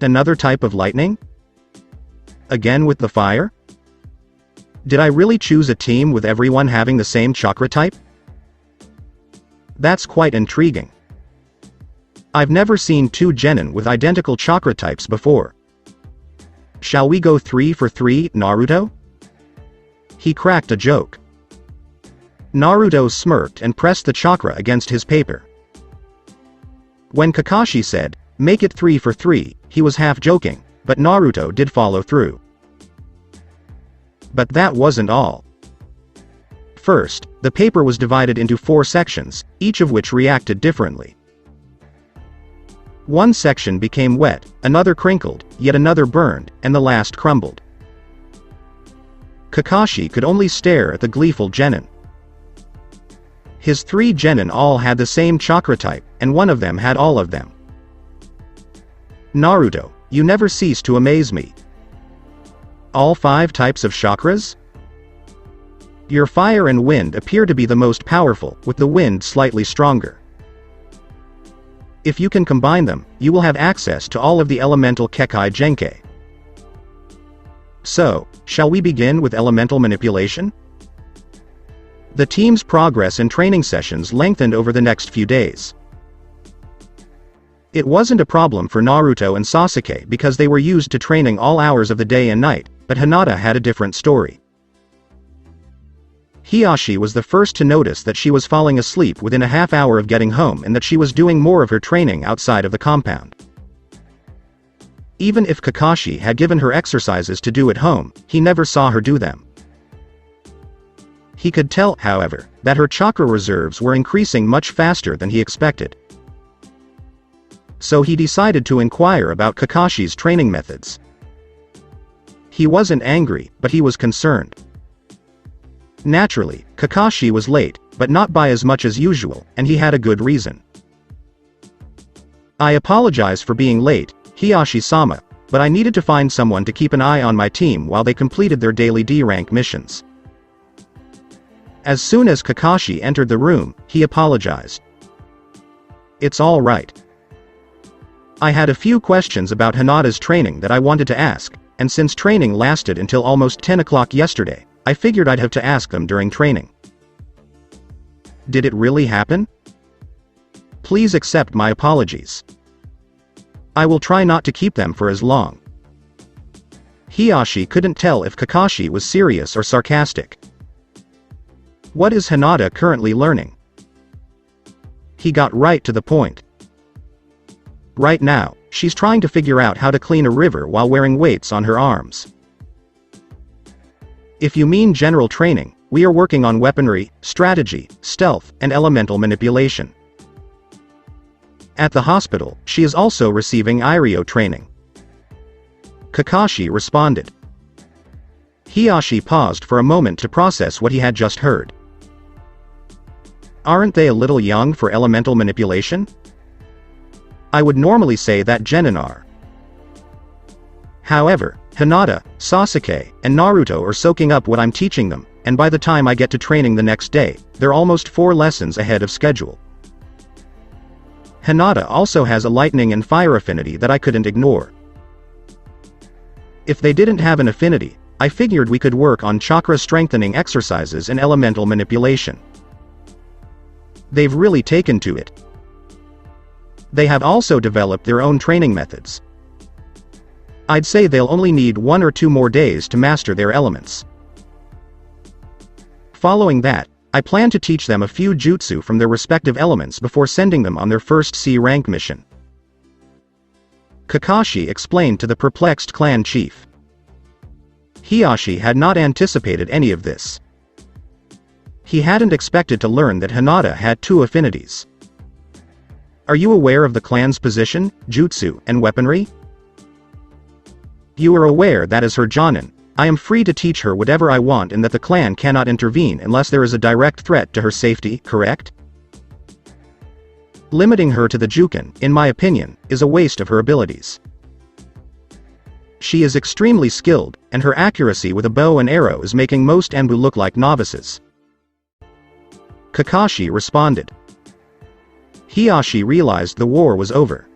Another type of lightning? Again with the fire? Did I really choose a team with everyone having the same chakra type? That's quite intriguing. I've never seen 2 genin with identical chakra types before. Shall we go 3 for 3, Naruto? He cracked a joke. Naruto smirked and pressed the chakra against his paper. When Kakashi said, make it 3 for 3, he was half joking, but Naruto did follow through. But that wasn't all. First, the paper was divided into 4 sections, each of which reacted differently. One section became wet, another crinkled, yet another burned, and the last crumbled. Kakashi could only stare at the gleeful genin. His 3 genin all had the same chakra type, and one of them had all of them. Naruto, you never cease to amaze me. All 5 types of chakras? Your fire and wind appear to be the most powerful, with the wind slightly stronger. If you can combine them, you will have access to all of the elemental Kekkei Genkei. So, shall we begin with elemental manipulation? The team's progress in training sessions lengthened over the next few days. It wasn't a problem for Naruto and Sasuke because they were used to training all hours of the day and night, but Hinata had a different story. Hiashi was the first to notice that she was falling asleep within a half hour of getting home and that she was doing more of her training outside of the compound. Even if Kakashi had given her exercises to do at home, he never saw her do them. He could tell, however, that her chakra reserves were increasing much faster than he expected. So he decided to inquire about Kakashi's training methods. He wasn't angry, but he was concerned. Naturally, Kakashi was late, but not by as much as usual, and he had a good reason. "I apologize for being late, Hiyashi-sama, but I needed to find someone to keep an eye on my team while they completed their daily D-rank missions." As soon as Kakashi entered the room, he apologized. "It's all right. I had a few questions about Hinata's training that I wanted to ask, and since training lasted until almost 10 o'clock yesterday, I figured I'd have to ask them during training." "Did it really happen? Please accept my apologies. I will try not to keep them for as long." Hiyashi couldn't tell if Kakashi was serious or sarcastic. "What is Hinata currently learning?" He got right to the point. "Right now, she's trying to figure out how to clean a river while wearing weights on her arms." "If you mean general training, we are working on weaponry, strategy, stealth, and elemental manipulation." At the hospital, she is also receiving Iryo training. Kakashi responded. Hiyashi paused for a moment to process what he had just heard. "Aren't they a little young for elemental manipulation? I would normally say that genin are. However, Hinata, Sasuke, and Naruto are soaking up what I'm teaching them, and by the time I get to training the next day, they're almost 4 lessons ahead of schedule. Hinata also has a lightning and fire affinity that I couldn't ignore. If they didn't have an affinity, I figured we could work on chakra strengthening exercises and elemental manipulation. They've really taken to it. They have also developed their own training methods. I'd say they'll only need 1 or 2 more days to master their elements. Following that, I plan to teach them a few jutsu from their respective elements before sending them on their first C-rank mission." Kakashi explained to the perplexed clan chief. Hiyashi had not anticipated any of this. He hadn't expected to learn that Hinata had 2 affinities. "Are you aware of the clan's position, jutsu, and weaponry? You are aware that as her jonin, I am free to teach her whatever I want and that the clan cannot intervene unless there is a direct threat to her safety, correct? Limiting her to the Jukin, in my opinion, is a waste of her abilities. She is extremely skilled, and her accuracy with a bow and arrow is making most Enbu look like novices." Kakashi responded. Hiyashi realized the war was over.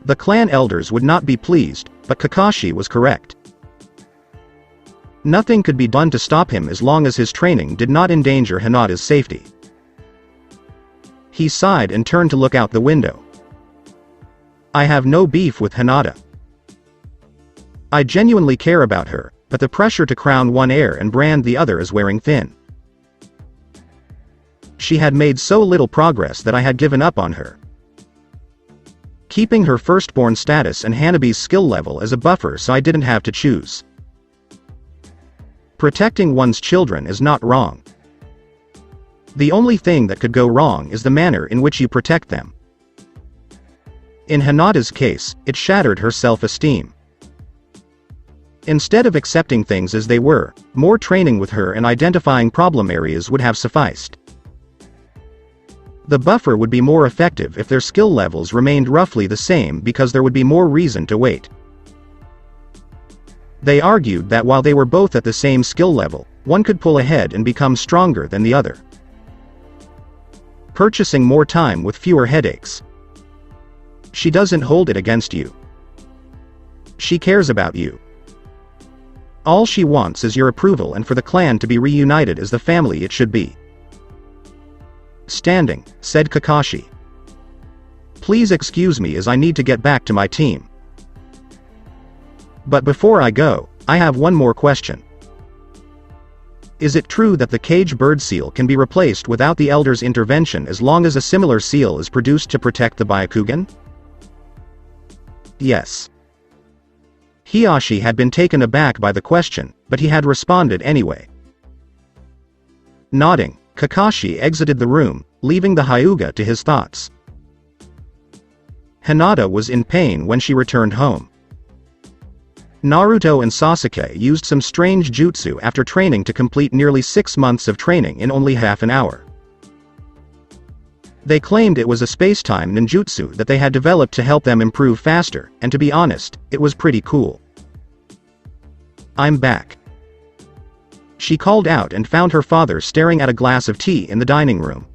The clan elders would not be pleased, but Kakashi was correct. Nothing could be done to stop him as long as his training did not endanger Hinata's safety. He sighed and turned to look out the window. "I have no beef with Hinata. I genuinely care about her, but the pressure to crown one heir and brand the other is wearing thin. She had made so little progress that I had given up on her. Keeping her firstborn status and Hanabi's skill level as a buffer so I didn't have to choose. Protecting one's children is not wrong. The only thing that could go wrong is the manner in which you protect them. In Hinata's case, it shattered her self-esteem. Instead of accepting things as they were, more training with her and identifying problem areas would have sufficed. The buffer would be more effective if their skill levels remained roughly the same because there would be more reason to wait. They argued that while they were both at the same skill level, one could pull ahead and become stronger than the other. Purchasing more time with fewer headaches. She doesn't hold it against you. She cares about you. All she wants is your approval and for the clan to be reunited as the family it should be. Standing, said Kakashi. Please excuse me as I need to get back to my team. But before I go, I have one more question. Is it true that the cage bird seal can be replaced without the elder's intervention as long as a similar seal is produced to protect the Byakugan? Yes. Hiyashi had been taken aback by the question, but he had responded anyway. Nodding, Kakashi exited the room, leaving the Hyuga to his thoughts. Hinata was in pain when she returned home. Naruto and Sasuke used some strange jutsu after training to complete nearly 6 months of training in only half an hour. They claimed it was a space-time ninjutsu that they had developed to help them improve faster, and to be honest, it was pretty cool. "I'm back." She called out and found her father staring at a glass of tea in the dining room.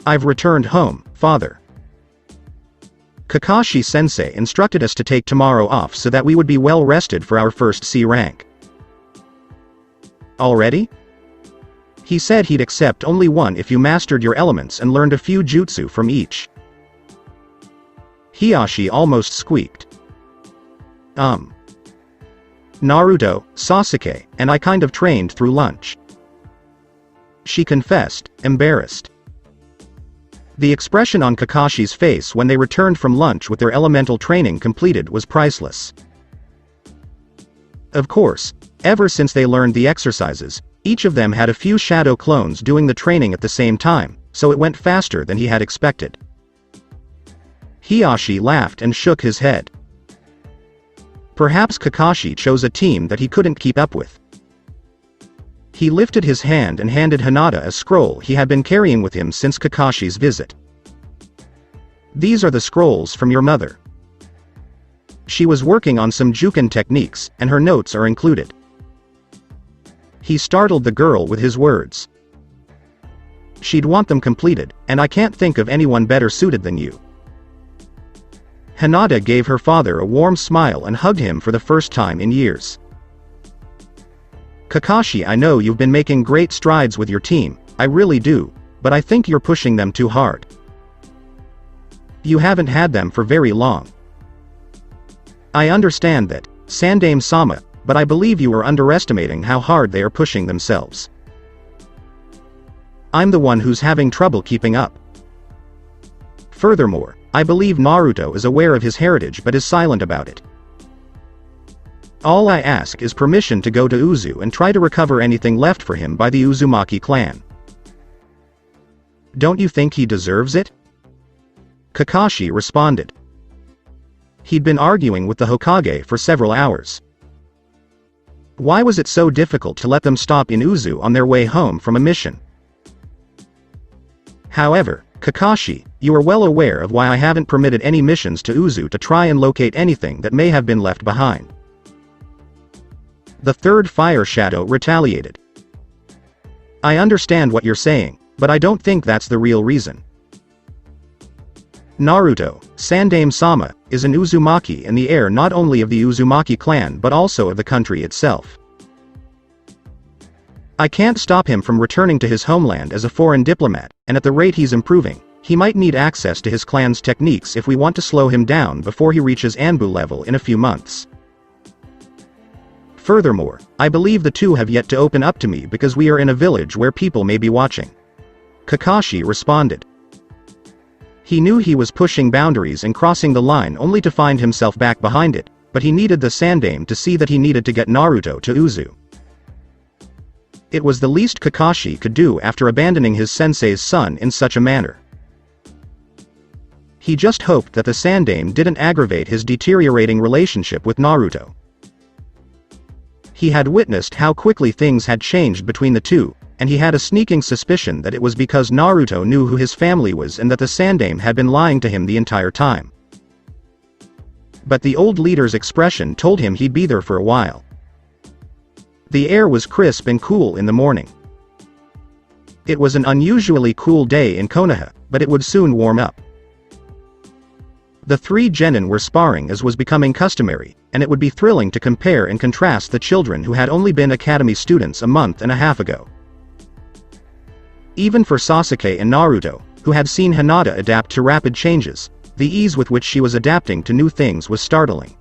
"I've returned home, father. Kakashi-sensei instructed us to take tomorrow off so that we would be well rested for our first C rank." "Already?" "He said he'd accept only one if you mastered your elements and learned a few jutsu from each." Hiyashi almost squeaked. Naruto, Sasuke, and I kind of trained through lunch," she confessed, embarrassed. The expression on Kakashi's face when they returned from lunch with their elemental training completed was priceless. Of course, ever since they learned the exercises, each of them had a few shadow clones doing the training at the same time, so it went faster than he had expected. Hiyashi laughed and shook his head. Perhaps Kakashi chose a team that he couldn't keep up with. He lifted his hand and handed Hinata a scroll he had been carrying with him since Kakashi's visit. "These are the scrolls from your mother. She was working on some Juken techniques, and her notes are included." He startled the girl with his words. "She'd want them completed, and I can't think of anyone better suited than you." Hinata gave her father a warm smile and hugged him for the first time in years. "Kakashi, I know you've been making great strides with your team, I really do, but I think you're pushing them too hard. You haven't had them for very long. I understand that, Sandame-sama, but I believe you are underestimating how hard they are pushing themselves. I'm the one who's having trouble keeping up. Furthermore, I believe Naruto is aware of his heritage but is silent about it. All I ask is permission to go to Uzu and try to recover anything left for him by the Uzumaki clan. Don't you think he deserves it?" Kakashi responded. He'd been arguing with the Hokage for several hours. Why was it so difficult to let them stop in Uzu on their way home from a mission? "However, Kakashi, you are well aware of why I haven't permitted any missions to Uzu to try and locate anything that may have been left behind." The third fire shadow retaliated. "I understand what you're saying, but I don't think that's the real reason. Naruto, Sandame-sama, is an Uzumaki and the heir not only of the Uzumaki clan but also of the country itself. I can't stop him from returning to his homeland as a foreign diplomat, and at the rate he's improving, he might need access to his clan's techniques if we want to slow him down before he reaches Anbu level in a few months. Furthermore, I believe the two have yet to open up to me because we are in a village where people may be watching." Kakashi responded. He knew he was pushing boundaries and crossing the line only to find himself back behind it, but he needed the Sandame to see that he needed to get Naruto to Uzu. It was the least Kakashi could do after abandoning his sensei's son in such a manner. He just hoped that the Sandame didn't aggravate his deteriorating relationship with Naruto. He had witnessed how quickly things had changed between the two, and he had a sneaking suspicion that it was because Naruto knew who his family was and that the Sandame had been lying to him the entire time. But the old leader's expression told him he'd be there for a while. The air was crisp and cool in the morning. It was an unusually cool day in Konoha, but it would soon warm up. The three genin were sparring as was becoming customary, and it would be thrilling to compare and contrast the children who had only been academy students a month and a half ago. Even for Sasuke and Naruto, who had seen Hinata adapt to rapid changes, the ease with which she was adapting to new things was startling.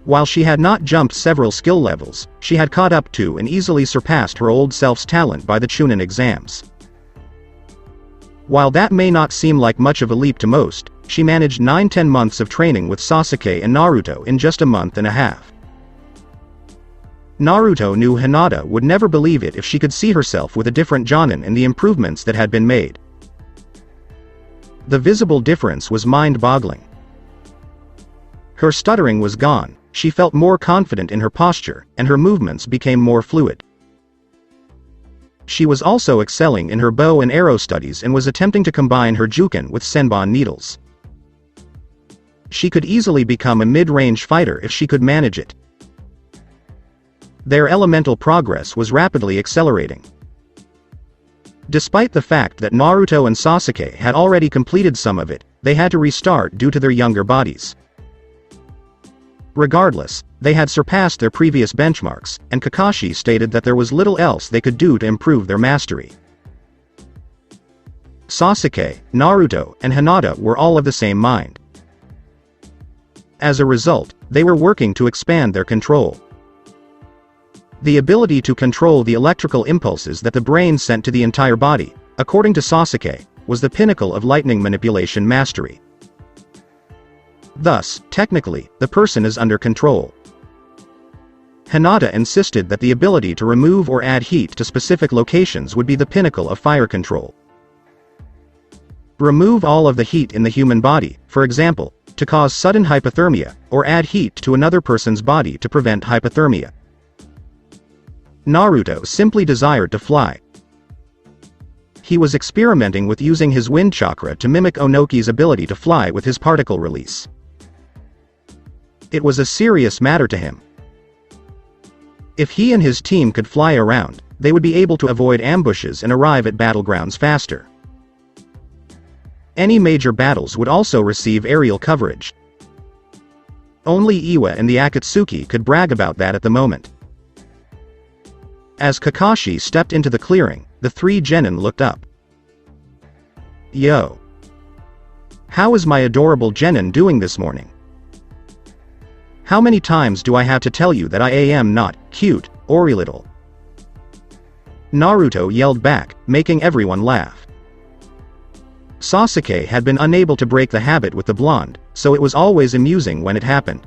While she had not jumped several skill levels, she had caught up to and easily surpassed her old self's talent by the Chunin exams. While that may not seem like much of a leap to most, she managed 9-10 months of training with Sasuke and Naruto in just a month and a half. Naruto knew Hinata would never believe it if she could see herself with a different Jonin and the improvements that had been made. The visible difference was mind-boggling. Her stuttering was gone, she felt more confident in her posture, and her movements became more fluid. She was also excelling in her bow and arrow studies and was attempting to combine her Juken with Senbon needles. She could easily become a mid-range fighter if she could manage it. Their elemental progress was rapidly accelerating. Despite the fact that Naruto and Sasuke had already completed some of it, they had to restart due to their younger bodies. Regardless, they had surpassed their previous benchmarks, and Kakashi stated that there was little else they could do to improve their mastery. Sasuke, Naruto, and Hinata were all of the same mind. As a result, they were working to expand their control. The ability to control the electrical impulses that the brain sent to the entire body, according to Sasuke, was the pinnacle of lightning manipulation mastery. Thus, technically, the person is under control. Hinata insisted that the ability to remove or add heat to specific locations would be the pinnacle of fire control. Remove all of the heat in the human body, for example, to cause sudden hypothermia, or add heat to another person's body to prevent hypothermia. Naruto simply desired to fly. He was experimenting with using his wind chakra to mimic Onoki's ability to fly with his particle release. It was a serious matter to him. If he and his team could fly around, they would be able to avoid ambushes and arrive at battlegrounds faster. Any major battles would also receive aerial coverage. Only Iwa and the Akatsuki could brag about that at the moment. As Kakashi stepped into the clearing, the three genin looked up. Yo! How is my adorable genin doing this morning? How many times do I have to tell you that I am not cute or little? Naruto yelled back, making everyone laugh. Sasuke had been unable to break the habit with the blonde, so it was always amusing when it happened.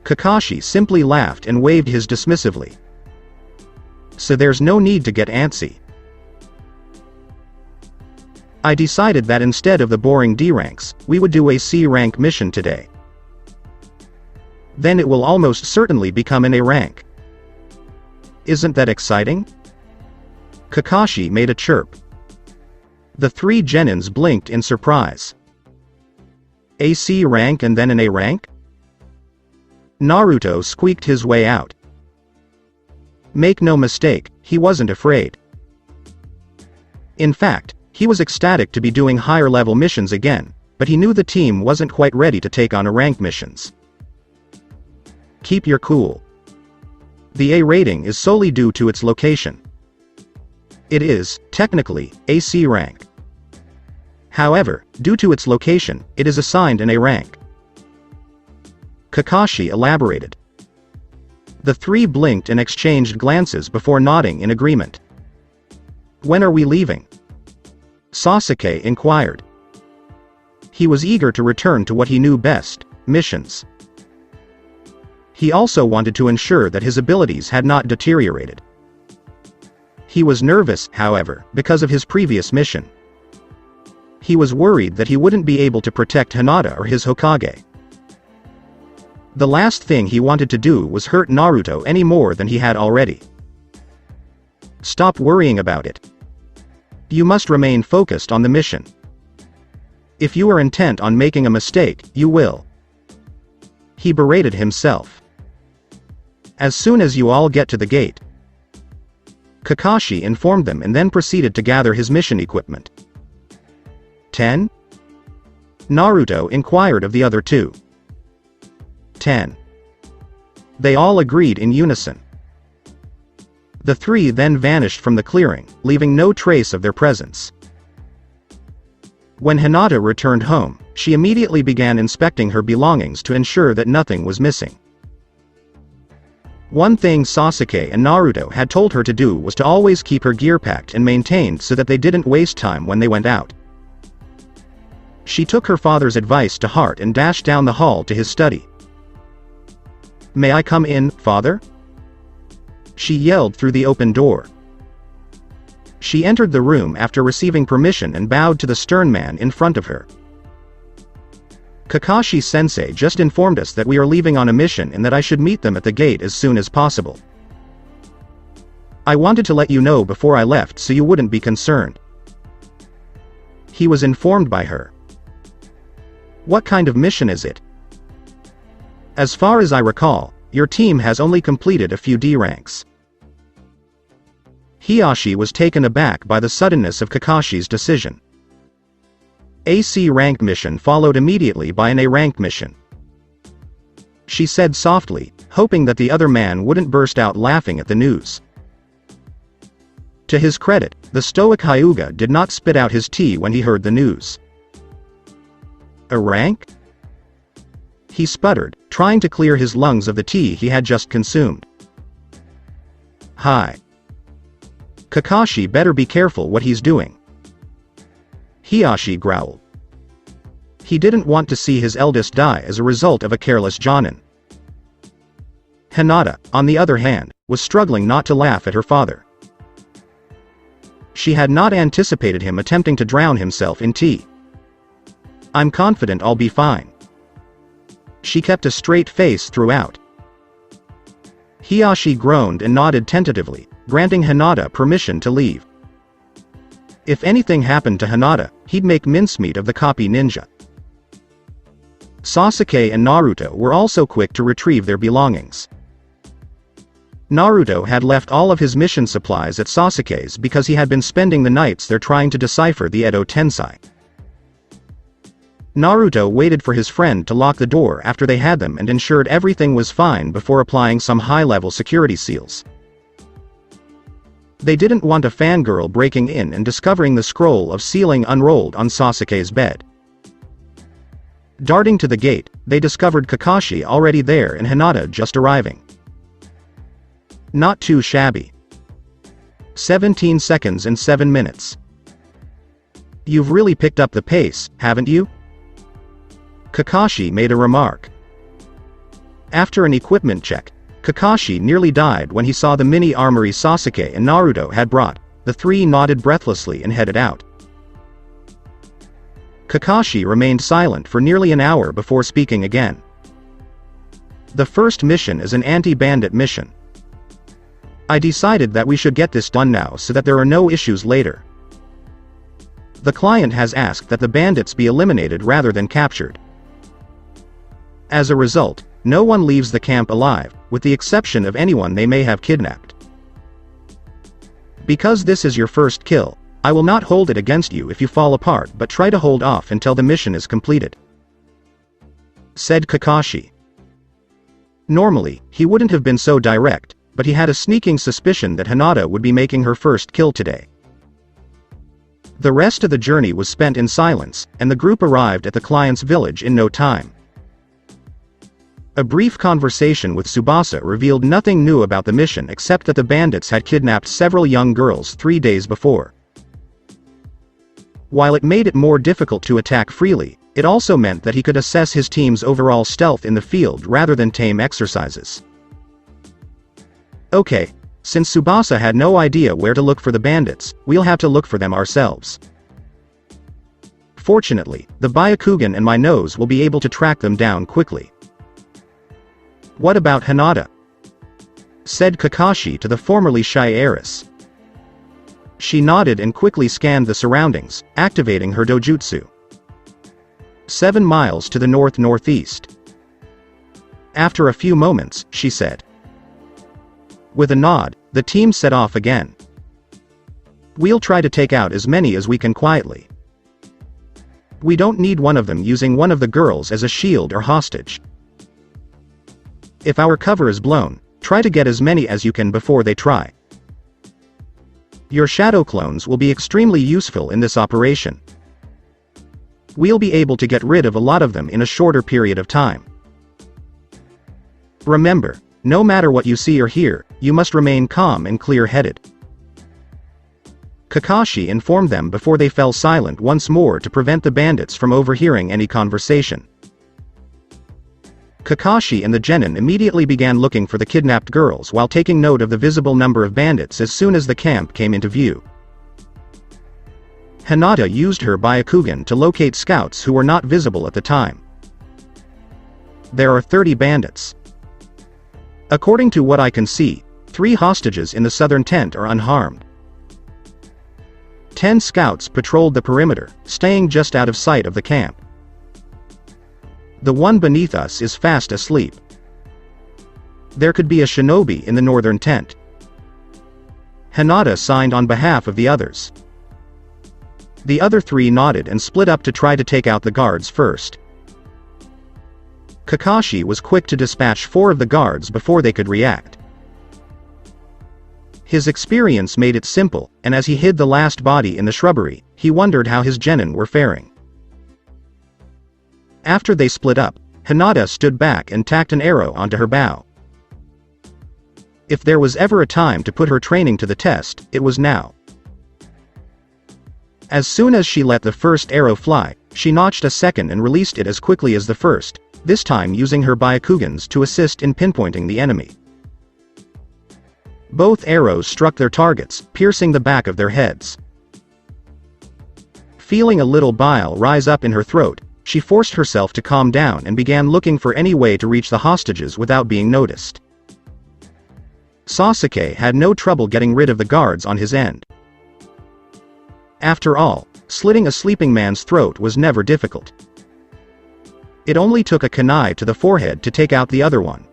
Kakashi simply laughed and waved his dismissively. So there's no need to get antsy. I decided that instead of the boring D ranks, we would do a C rank mission today. Then it will almost certainly become an A rank. Isn't that exciting? Kakashi made a chirp. The three genins blinked in surprise. A C rank and then an A rank? Naruto squeaked his way out. Make no mistake, he wasn't afraid. In fact, he was ecstatic to be doing higher level missions again, but he knew the team wasn't quite ready to take on a rank missions. Keep your cool. The A rating is solely due to its location. It is, technically, a C rank. However, due to its location, it is assigned an A rank. Kakashi elaborated. The three blinked and exchanged glances before nodding in agreement. When are we leaving? Sasuke inquired. He was eager to return to what he knew best, missions. He also wanted to ensure that his abilities had not deteriorated. He was nervous, however, because of his previous mission. He was worried that he wouldn't be able to protect Hinata or his Hokage. The last thing he wanted to do was hurt Naruto any more than he had already. Stop worrying about it. You must remain focused on the mission. If you are intent on making a mistake, you will. He berated himself. As soon as you all get to the gate. Kakashi informed them and then proceeded to gather his mission equipment. 10? Naruto inquired of the other two. 10. They all agreed in unison. The three then vanished from the clearing, leaving no trace of their presence. When Hinata returned home, she immediately began inspecting her belongings to ensure that nothing was missing. One thing Sasuke and Naruto had told her to do was to always keep her gear packed and maintained so that they didn't waste time when they went out. She took her father's advice to heart and dashed down the hall to his study. "May I come in, father?" she yelled through the open door. She entered the room after receiving permission and bowed to the stern man in front of her. "Kakashi-sensei just informed us that we are leaving on a mission and that I should meet them at the gate as soon as possible. I wanted to let you know before I left so you wouldn't be concerned." He was informed by her. "What kind of mission is it?" "As far as I recall, your team has only completed a few D ranks." Hiashi was taken aback by the suddenness of Kakashi's decision. A C rank mission followed immediately by an A rank mission. She said softly, hoping that the other man wouldn't burst out laughing at the news. To his credit, the stoic Hyuga did not spit out his tea when he heard the news. "A rank?" he sputtered, trying to clear his lungs of the tea he had just consumed. "Hi. Kakashi better be careful what he's doing." Hiashi growled. He didn't want to see his eldest die as a result of a careless jonin. Hinata, on the other hand, was struggling not to laugh at her father. She had not anticipated him attempting to drown himself in tea. "I'm confident I'll be fine." She kept a straight face throughout. Hiashi groaned and nodded tentatively, granting Hinata permission to leave. If anything happened to Hinata, he'd make mincemeat of the copy ninja. Sasuke and Naruto were also quick to retrieve their belongings. Naruto had left all of his mission supplies at Sasuke's because he had been spending the nights there trying to decipher the Edo Tensei. Naruto waited for his friend to lock the door after they had them and ensured everything was fine before applying some high-level security seals. They didn't want a fangirl breaking in and discovering the scroll of sealing unrolled on Sasuke's bed. Darting to the gate, they discovered Kakashi already there and Hinata just arriving. Not too shabby. 17 seconds and 7 minutes. "You've really picked up the pace, haven't you?" Kakashi made a remark. After an equipment check, Kakashi nearly died when he saw the mini armory Sasuke and Naruto had brought. The three nodded breathlessly and headed out. Kakashi remained silent for nearly an hour before speaking again. "The first mission is an anti-bandit mission. I decided that we should get this done now so that there are no issues later. The client has asked that the bandits be eliminated rather than captured. As a result, no one leaves the camp alive, with the exception of anyone they may have kidnapped. Because this is your first kill, I will not hold it against you if you fall apart but try to hold off until the mission is completed," said Kakashi. Normally, he wouldn't have been so direct, but he had a sneaking suspicion that Hinata would be making her first kill today. The rest of the journey was spent in silence, and the group arrived at the client's village in no time. A brief conversation with Tsubasa revealed nothing new about the mission except that the bandits had kidnapped several young girls 3 days before. While it made it more difficult to attack freely, it also meant that he could assess his team's overall stealth in the field rather than tame exercises. "Okay, since Tsubasa had no idea where to look for the bandits, we'll have to look for them ourselves. Fortunately, the Byakugan and my nose will be able to track them down quickly." "What about Hinata?" said Kakashi to the formerly shy heiress. She nodded and quickly scanned the surroundings, activating her dojutsu. 7 miles to the north-northeast. After a few moments, she said. With a nod, the team set off again. "We'll try to take out as many as we can quietly. We don't need one of them using one of the girls as a shield or hostage. If our cover is blown, try to get as many as you can before they try. Your shadow clones will be extremely useful in this operation. We'll be able to get rid of a lot of them in a shorter period of time. Remember, no matter what you see or hear, you must remain calm and clear-headed." Kakashi informed them before they fell silent once more to prevent the bandits from overhearing any conversation. Kakashi and the genin immediately began looking for the kidnapped girls while taking note of the visible number of bandits as soon as the camp came into view. Hinata used her Byakugan to locate scouts who were not visible at the time. There are 30 bandits. According to what I can see, 3 hostages in the southern tent are unharmed. 10 scouts patrolled the perimeter, staying just out of sight of the camp. The one beneath us is fast asleep. There could be a shinobi in the northern tent. Hinata signed on behalf of the others. The other 3 nodded and split up to try to take out the guards first. Kakashi was quick to dispatch 4 of the guards before they could react. His experience made it simple, and as he hid the last body in the shrubbery, he wondered how his genin were faring. After they split up, Hinata stood back and tacked an arrow onto her bow. If there was ever a time to put her training to the test, it was now. As soon as she let the first arrow fly, she notched a second and released it as quickly as the first, this time using her Byakugans to assist in pinpointing the enemy. Both arrows struck their targets, piercing the back of their heads. Feeling a little bile rise up in her throat, she forced herself to calm down and began looking for any way to reach the hostages without being noticed. Sasuke had no trouble getting rid of the guards on his end. After all, slitting a sleeping man's throat was never difficult. It only took a kunai to the forehead to take out the other one.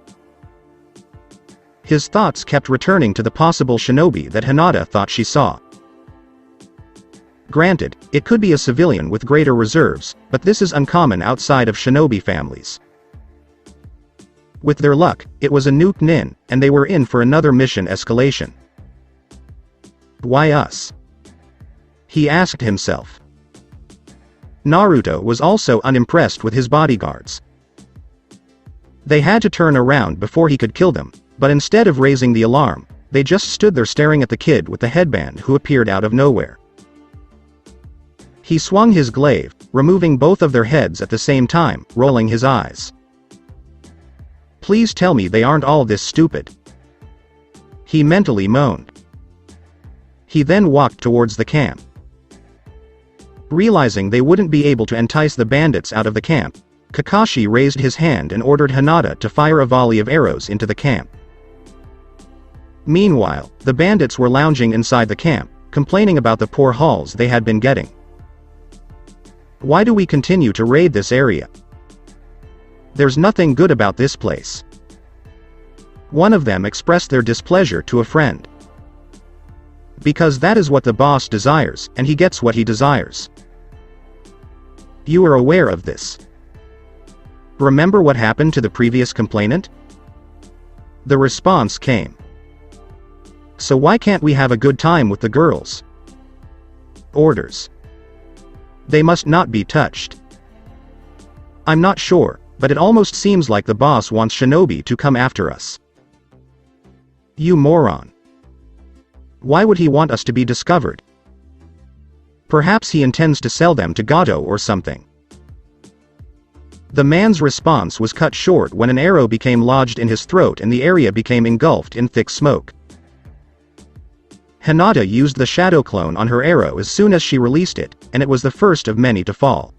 His thoughts kept returning to the possible shinobi that Hinata thought she saw. Granted, it could be a civilian with greater reserves, but this is uncommon outside of shinobi families. With their luck, it was a nuke nin, and they were in for another mission escalation. Why us? He asked himself. Naruto was also unimpressed with his bodyguards. They had to turn around before he could kill them, but instead of raising the alarm, they just stood there staring at the kid with the headband who appeared out of nowhere. He swung his glaive, removing both of their heads at the same time, rolling his eyes. Please tell me they aren't all this stupid. He mentally moaned. He then walked towards the camp. Realizing they wouldn't be able to entice the bandits out of the camp, Kakashi raised his hand and ordered Hinata to fire a volley of arrows into the camp. Meanwhile, the bandits were lounging inside the camp, complaining about the poor hauls they had been getting. Why do we continue to raid this area? There's nothing good about this place. One of them expressed their displeasure to a friend. Because that is what the boss desires, and he gets what he desires. You are aware of this. Remember what happened to the previous complainant? The response came. So why can't we have a good time with the girls? Orders. They must not be touched. I'm not sure, but it almost seems like the boss wants shinobi to come after us. You moron. Why would he want us to be discovered? Perhaps he intends to sell them to Gato or something. The man's response was cut short when an arrow became lodged in his throat and the area became engulfed in thick smoke. Hinata used the shadow clone on her arrow as soon as she released it, and it was the first of many to fall.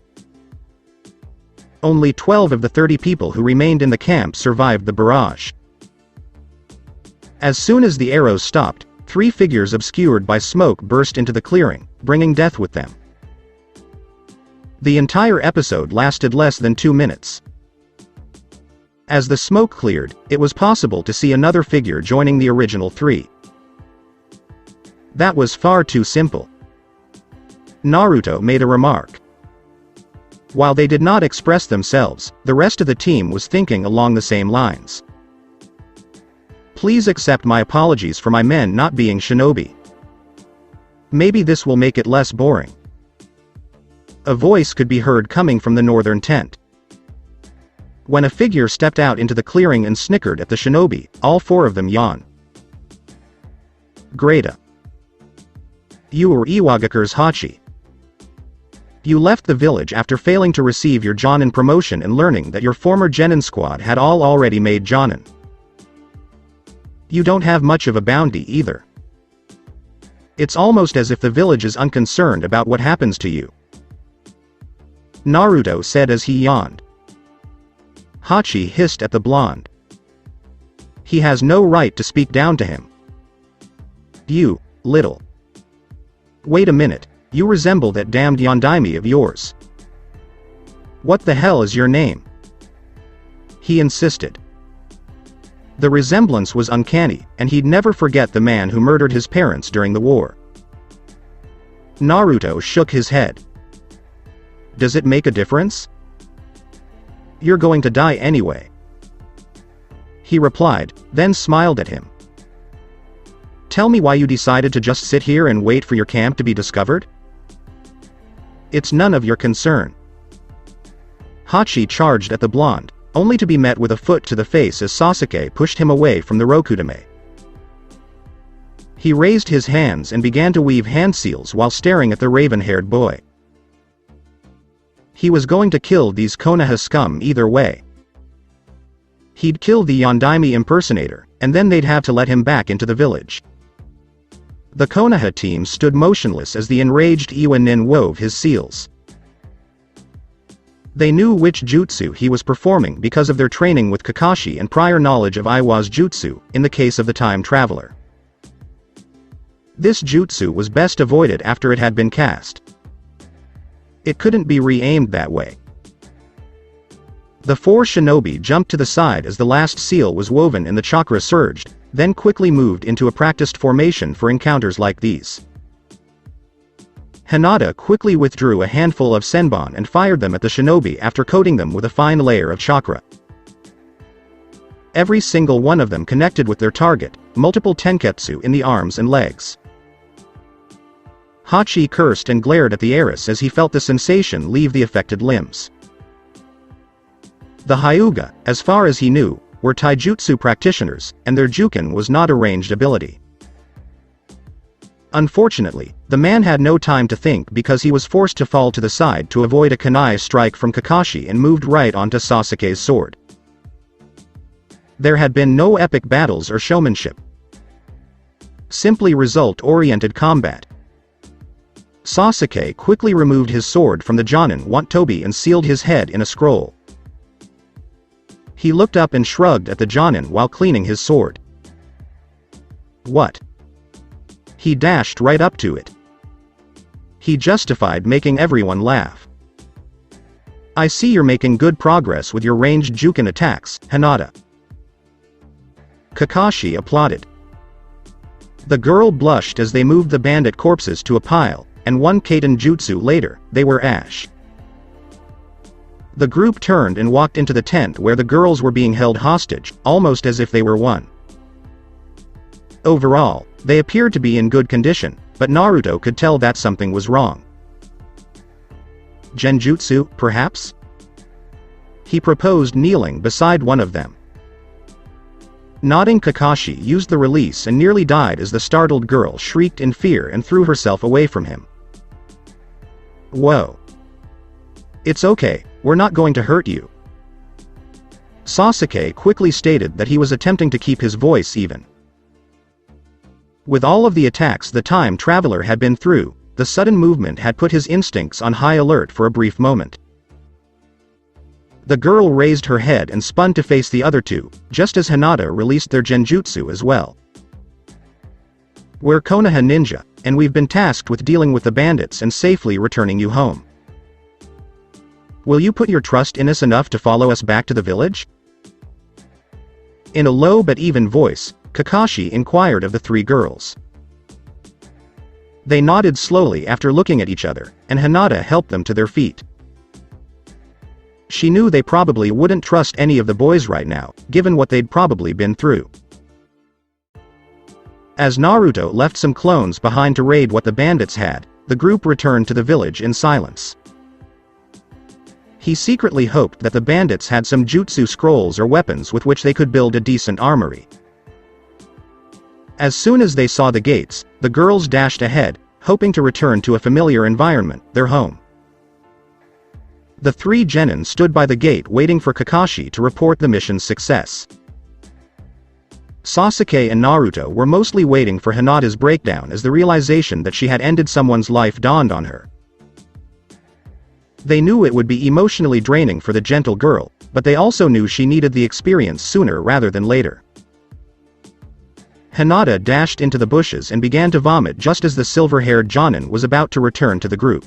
Only 12 of the 30 people who remained in the camp survived the barrage. As soon as the arrows stopped, 3 figures obscured by smoke burst into the clearing, bringing death with them. The entire episode lasted less than 2 minutes. As the smoke cleared, it was possible to see another figure joining the original 3. That was far too simple. Naruto made a remark. While they did not express themselves, the rest of the team was thinking along the same lines. Please accept my apologies for my men not being shinobi. Maybe this will make it less boring. A voice could be heard coming from the northern tent. When a figure stepped out into the clearing and snickered at the shinobi, all 4 of them yawned. Greta. You were Iwagakure's Hachi. You left the village after failing to receive your Jonin promotion and learning that your former Genin squad had all already made Jonin. You don't have much of a bounty either. It's almost as if the village is unconcerned about what happens to you. Naruto said as he yawned. Hachi hissed at the blonde. He has no right to speak down to him. You, little. Wait a minute, you resemble that damned Yondaime of yours. What the hell is your name? He insisted. The resemblance was uncanny, and he'd never forget the man who murdered his parents during the war. Naruto shook his head. Does it make a difference? You're going to die anyway. He replied, then smiled at him. Tell me why you decided to just sit here and wait for your camp to be discovered? It's none of your concern. Hachi charged at the blonde, only to be met with a foot to the face as Sasuke pushed him away from the Rokudame. He raised his hands and began to weave hand seals while staring at the raven-haired boy. He was going to kill these Konoha scum either way. He'd kill the Yondaime impersonator, and then they'd have to let him back into the village. The Konoha team stood motionless as the enraged Iwanin wove his seals. They knew which jutsu he was performing because of their training with Kakashi and prior knowledge of Iwa's jutsu, in the case of the time traveler. This jutsu was best avoided after it had been cast. It couldn't be re-aimed that way. The four shinobi jumped to the side as the last seal was woven and the chakra surged, then quickly moved into a practiced formation for encounters like these. Hinata quickly withdrew a handful of senbon and fired them at the shinobi after coating them with a fine layer of chakra. Every single one of them connected with their target, multiple tenketsu in the arms and legs. Hachi cursed and glared at the heiress as he felt the sensation leave the affected limbs. The Hyuga, as far as he knew, were taijutsu practitioners, and their juken was not a ranged ability. Unfortunately, the man had no time to think because he was forced to fall to the side to avoid a kunai strike from Kakashi and moved right onto Sasuke's sword. There had been no epic battles or showmanship. Simply result-oriented combat. Sasuke quickly removed his sword from the Jonin Wantobi and sealed his head in a scroll. He looked up and shrugged at the Jonin while cleaning his sword. What? He dashed right up to it. He justified making everyone laugh. I see you're making good progress with your ranged juken attacks, Hinata. Kakashi applauded. The girl blushed as they moved the bandit corpses to a pile, and one Kaiten jutsu later, they were ash. The group turned and walked into the tent where the girls were being held hostage, almost as if they were one. Overall, they appeared to be in good condition, but Naruto could tell that something was wrong. Genjutsu, perhaps? He proposed kneeling beside one of them. Nodding, Kakashi used the release and nearly died as the startled girl shrieked in fear and threw herself away from him. Whoa. It's okay, we're not going to hurt you. Sasuke quickly stated that he was attempting to keep his voice even. With all of the attacks the time traveler had been through, the sudden movement had put his instincts on high alert for a brief moment. The girl raised her head and spun to face the other two, just as Hinata released their genjutsu as well. We're Konoha ninja, and we've been tasked with dealing with the bandits and safely returning you home. Will you put your trust in us enough to follow us back to the village? In a low but even voice, Kakashi inquired of the three girls. They nodded slowly after looking at each other, and Hinata helped them to their feet. She knew they probably wouldn't trust any of the boys right now, given what they'd probably been through. As Naruto left some clones behind to raid what the bandits had, the group returned to the village in silence. He secretly hoped that the bandits had some jutsu scrolls or weapons with which they could build a decent armory. As soon as they saw the gates, the girls dashed ahead, hoping to return to a familiar environment, their home. The three genin stood by the gate waiting for Kakashi to report the mission's success. Sasuke and Naruto were mostly waiting for Hinata's breakdown as the realization that she had ended someone's life dawned on her. They knew it would be emotionally draining for the gentle girl, but they also knew she needed the experience sooner rather than later. Hinata dashed into the bushes and began to vomit just as the silver-haired Jonin was about to return to the group.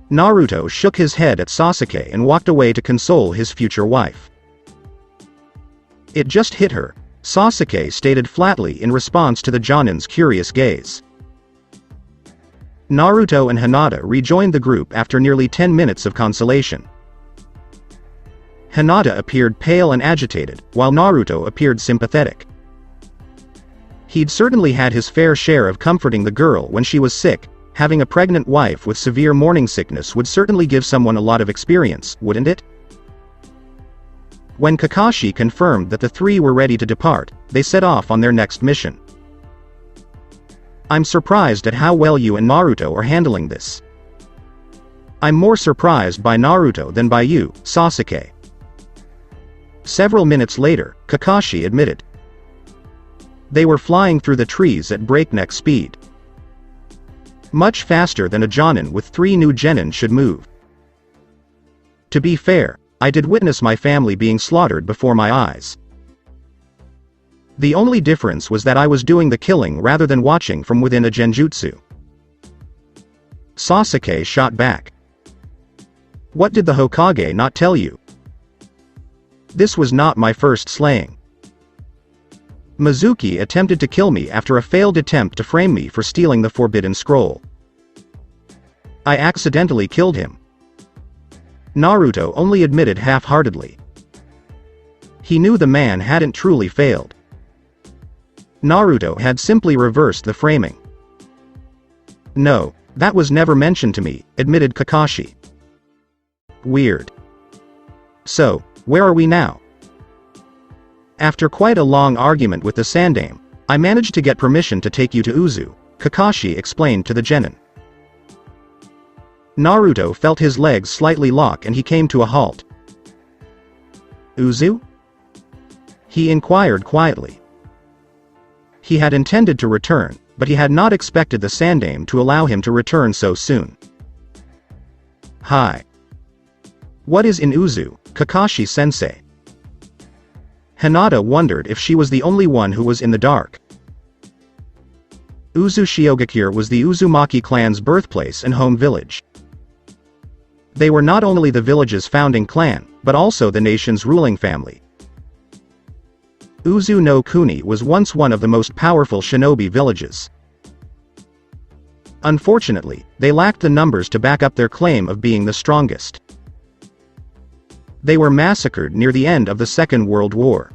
Naruto shook his head at Sasuke and walked away to console his future wife. "It just hit her," Sasuke stated flatly in response to the Jonin's curious gaze. Naruto and Hinata rejoined the group after nearly 10 minutes of consolation. Hinata appeared pale and agitated, while Naruto appeared sympathetic. He'd certainly had his fair share of comforting the girl when she was sick. Having a pregnant wife with severe morning sickness would certainly give someone a lot of experience, wouldn't it? When Kakashi confirmed that the three were ready to depart, they set off on their next mission. "I'm surprised at how well you and Naruto are handling this. I'm more surprised by Naruto than by you, Sasuke." Several minutes later, Kakashi admitted. They were flying through the trees at breakneck speed. Much faster than a Jonin with 3 new genin should move. To be fair, I did witness my family being slaughtered before my eyes. The only difference was that I was doing the killing rather than watching from within a genjutsu. Sasuke shot back. "What did the Hokage not tell you? This was not my first slaying. Mizuki attempted to kill me after a failed attempt to frame me for stealing the Forbidden Scroll. I accidentally killed him." Naruto only admitted half-heartedly. He knew the man hadn't truly failed. Naruto had simply reversed the framing. "No, that was never mentioned to me," admitted Kakashi. "Weird. So, where are we now?" "After quite a long argument with the Sandaime, I managed to get permission to take you to Uzu," Kakashi explained to the genin. Naruto felt his legs slightly lock and he came to a halt. "Uzu?" he inquired quietly. He had intended to return, but he had not expected the Sandaime to allow him to return so soon. "Hi. What is in Uzu, Kakashi-sensei?" Hinata wondered if she was the only one who was in the dark. Uzu Shiogakure was the Uzumaki clan's birthplace and home village. They were not only the village's founding clan, but also the nation's ruling family. Uzu no Kuni was once one of the most powerful shinobi villages. Unfortunately, they lacked the numbers to back up their claim of being the strongest. They were massacred near the end of the Second World War.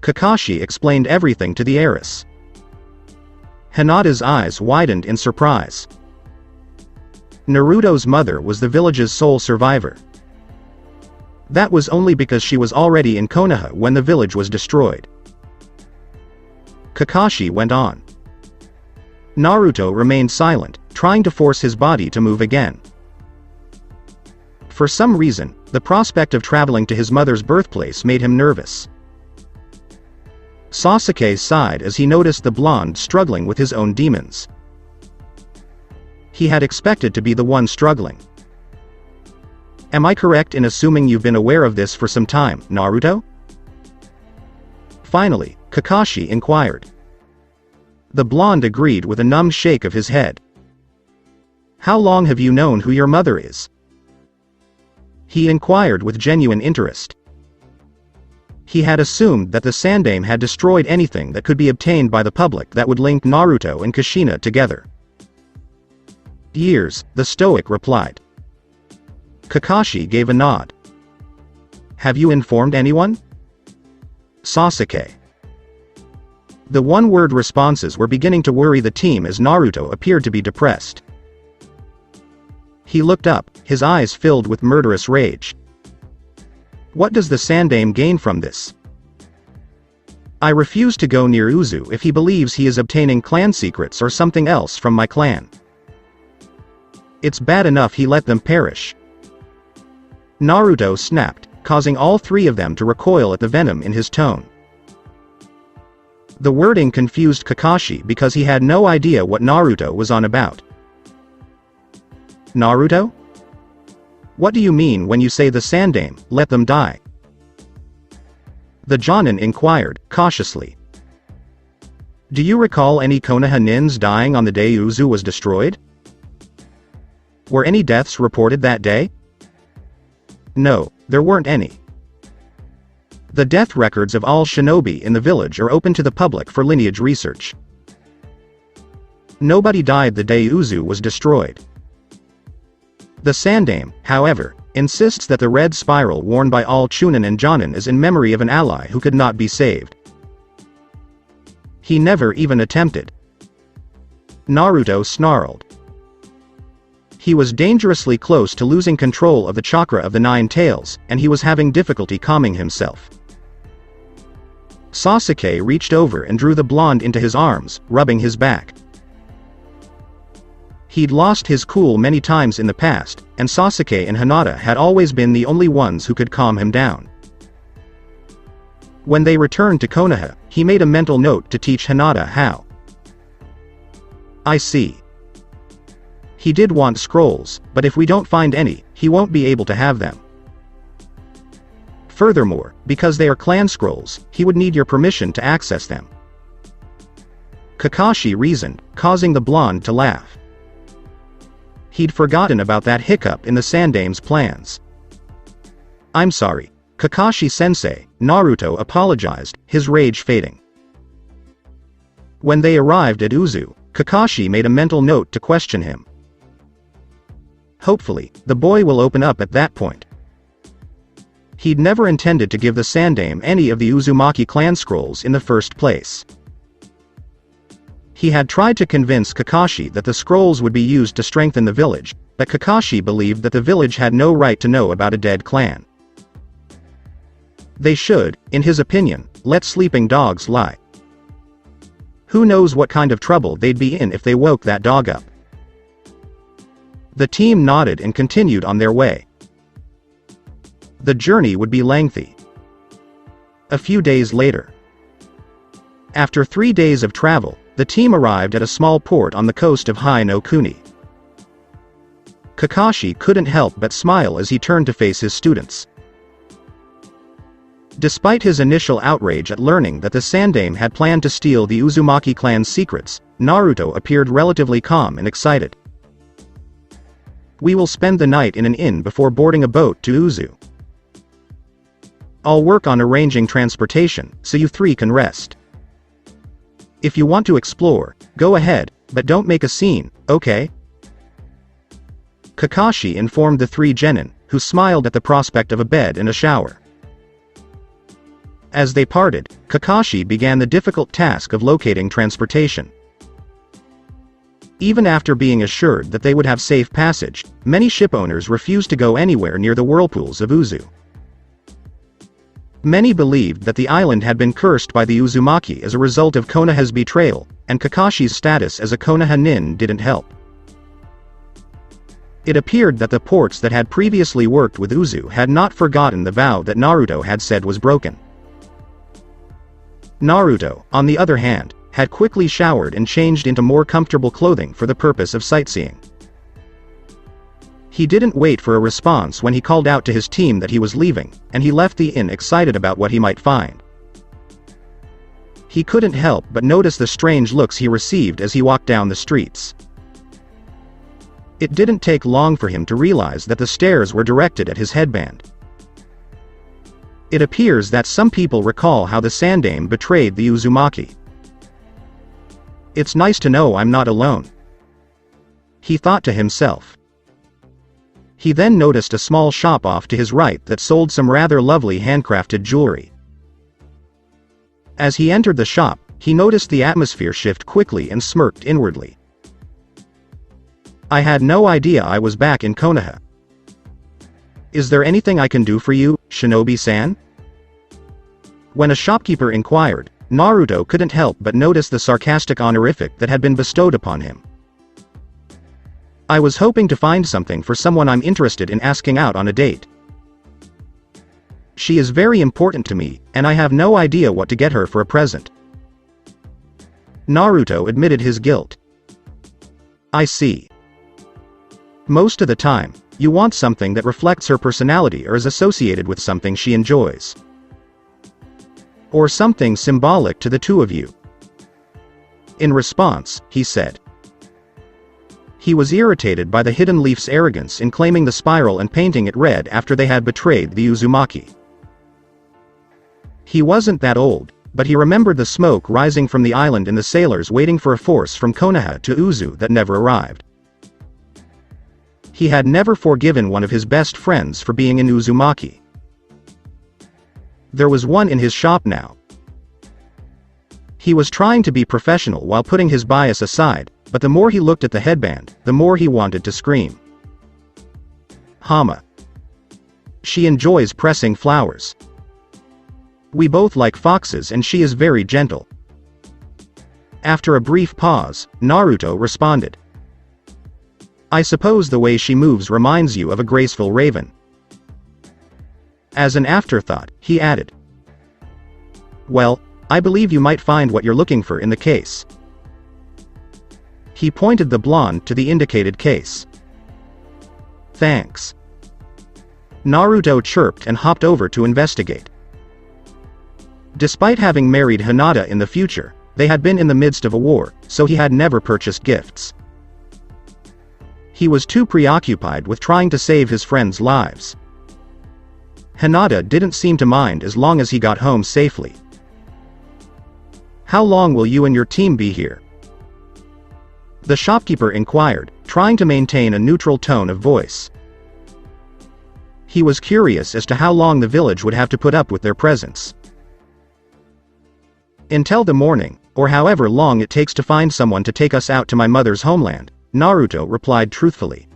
Kakashi explained everything to the heiress. Hinata's eyes widened in surprise. Naruto's mother was the village's sole survivor. That was only because she was already in Konoha when the village was destroyed. Kakashi went on. Naruto remained silent, trying to force his body to move again. For some reason, the prospect of traveling to his mother's birthplace made him nervous. Sasuke sighed as he noticed the blonde struggling with his own demons. He had expected to be the one struggling. "Am I correct in assuming you've been aware of this for some time, Naruto?" Finally, Kakashi inquired. The blonde agreed with a numb shake of his head. "How long have you known who your mother is?" he inquired with genuine interest. He had assumed that the Sandaime had destroyed anything that could be obtained by the public that would link Naruto and Kushina together. "Years," the stoic replied. Kakashi gave a nod. "Have you informed anyone?" Sasuke. The one-word responses were beginning to worry the team as Naruto appeared to be depressed. He looked up, his eyes filled with murderous rage. "What does the Sandaime gain from this?" I refuse to go near Uzu if he believes he is obtaining clan secrets or something else from my clan. It's bad enough he let them perish." Naruto snapped, causing all three of them to recoil at the venom in his tone. The wording confused Kakashi because he had no idea what Naruto was on about. "Naruto? What do you mean when you say the Sandaime, let them die?" The Jonin inquired, cautiously. "Do you recall any Konoha nins dying on the day Uzu was destroyed? Were any deaths reported that day?" "No, there weren't any. The death records of all shinobi in the village are open to the public for lineage research. Nobody died the day Uzu was destroyed. The Sandaime, however, insists that the red spiral worn by all Chunin and Jonin is in memory of an ally who could not be saved. He never even attempted." Naruto snarled. He was dangerously close to losing control of the chakra of the Nine Tails, and he was having difficulty calming himself. Sasuke reached over and drew the blonde into his arms, rubbing his back. He'd lost his cool many times in the past, and Sasuke and Hinata had always been the only ones who could calm him down. When they returned to Konoha, he made a mental note to teach Hinata how. "I see. He did want scrolls, but if we don't find any, he won't be able to have them. Furthermore, because they are clan scrolls, he would need your permission to access them." Kakashi reasoned, causing the blonde to laugh. He'd forgotten about that hiccup in the Sandaime's plans. "I'm sorry, Kakashi-sensei," Naruto apologized, his rage fading. When they arrived at Uzu, Kakashi made a mental note to question him. Hopefully, the boy will open up at that point. He'd never intended to give the Sandaime any of the Uzumaki clan scrolls in the first place. He had tried to convince Kakashi that the scrolls would be used to strengthen the village, but Kakashi believed that the village had no right to know about a dead clan. They should, in his opinion, let sleeping dogs lie. Who knows what kind of trouble they'd be in if they woke that dog up. The team nodded and continued on their way. The journey would be lengthy. A few days later. After 3 days of travel, the team arrived at a small port on the coast of Hai no Kuni. Kakashi couldn't help but smile as he turned to face his students. Despite his initial outrage at learning that the Sandaime had planned to steal the Uzumaki clan's secrets, Naruto appeared relatively calm and excited. "We will spend the night in an inn before boarding a boat to Uzu. I'll work on arranging transportation, so you three can rest. If you want to explore, go ahead, but don't make a scene, okay?" Kakashi informed the three genin, who smiled at the prospect of a bed and a shower. As they parted, Kakashi began the difficult task of locating transportation. Even after being assured that they would have safe passage, many shipowners refused to go anywhere near the whirlpools of Uzu. Many believed that the island had been cursed by the Uzumaki as a result of Konoha's betrayal, and Kakashi's status as a Konoha nin didn't help. It appeared that the ports that had previously worked with Uzu had not forgotten the vow that Naruto had said was broken. Naruto, on the other hand, had quickly showered and changed into more comfortable clothing for the purpose of sightseeing. He didn't wait for a response when he called out to his team that he was leaving, and he left the inn excited about what he might find. He couldn't help but notice the strange looks he received as he walked down the streets. It didn't take long for him to realize that the stares were directed at his headband. It appears that some people recall how the Sandaime betrayed the Uzumaki. "It's nice to know I'm not alone," he thought to himself. He then noticed a small shop off to his right that sold some rather lovely handcrafted jewelry. As he entered the shop, he noticed the atmosphere shift quickly and smirked inwardly. "I had no idea I was back in Konoha. Is there anything I can do for you, Shinobi-san?" When a shopkeeper inquired, Naruto couldn't help but notice the sarcastic honorific that had been bestowed upon him. I was hoping to find something for someone I'm interested in asking out on a date. She is very important to me, and I have no idea what to get her for a present. Naruto admitted his guilt. I see. Most of the time, you want something that reflects her personality or is associated with something she enjoys. Or something symbolic to the two of you. In response, he said. He was irritated by the Hidden Leaf's arrogance in claiming the spiral and painting it red after they had betrayed the Uzumaki. He wasn't that old, but he remembered the smoke rising from the island and the sailors waiting for a force from Konoha to Uzu that never arrived. He had never forgiven one of his best friends for being an Uzumaki. There was one in his shop now. He was trying to be professional while putting his bias aside, but the more he looked at the headband, the more he wanted to scream. Hama. She enjoys pressing flowers. We both like foxes and she is very gentle. After a brief pause, Naruto responded. I suppose the way she moves reminds you of a graceful raven. As an afterthought, he added. Well, I believe you might find what you're looking for in the case. He pointed the blonde to the indicated case. Thanks. Naruto chirped and hopped over to investigate. Despite having married Hinata in the future, they had been in the midst of a war, so he had never purchased gifts. He was too preoccupied with trying to save his friends' lives. Hinata didn't seem to mind as long as he got home safely. How long will you and your team be here? The shopkeeper inquired, trying to maintain a neutral tone of voice. He was curious as to how long the village would have to put up with their presence. Until the morning, or however long it takes to find someone to take us out to my mother's homeland, Naruto replied truthfully.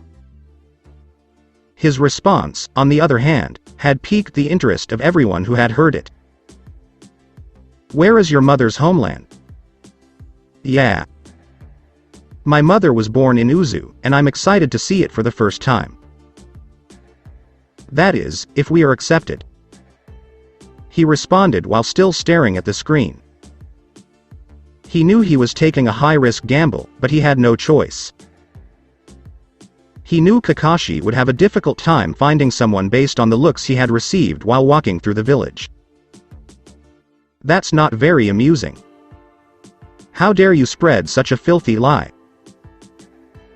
His response, on the other hand, had piqued the interest of everyone who had heard it. Where is your mother's homeland? Yeah. My mother was born in Uzu, and I'm excited to see it for the first time. That is, if we are accepted. He responded while still staring at the screen. He knew he was taking a high-risk gamble, but he had no choice. He knew Kakashi would have a difficult time finding someone based on the looks he had received while walking through the village. That's not very amusing. How dare you spread such a filthy lie?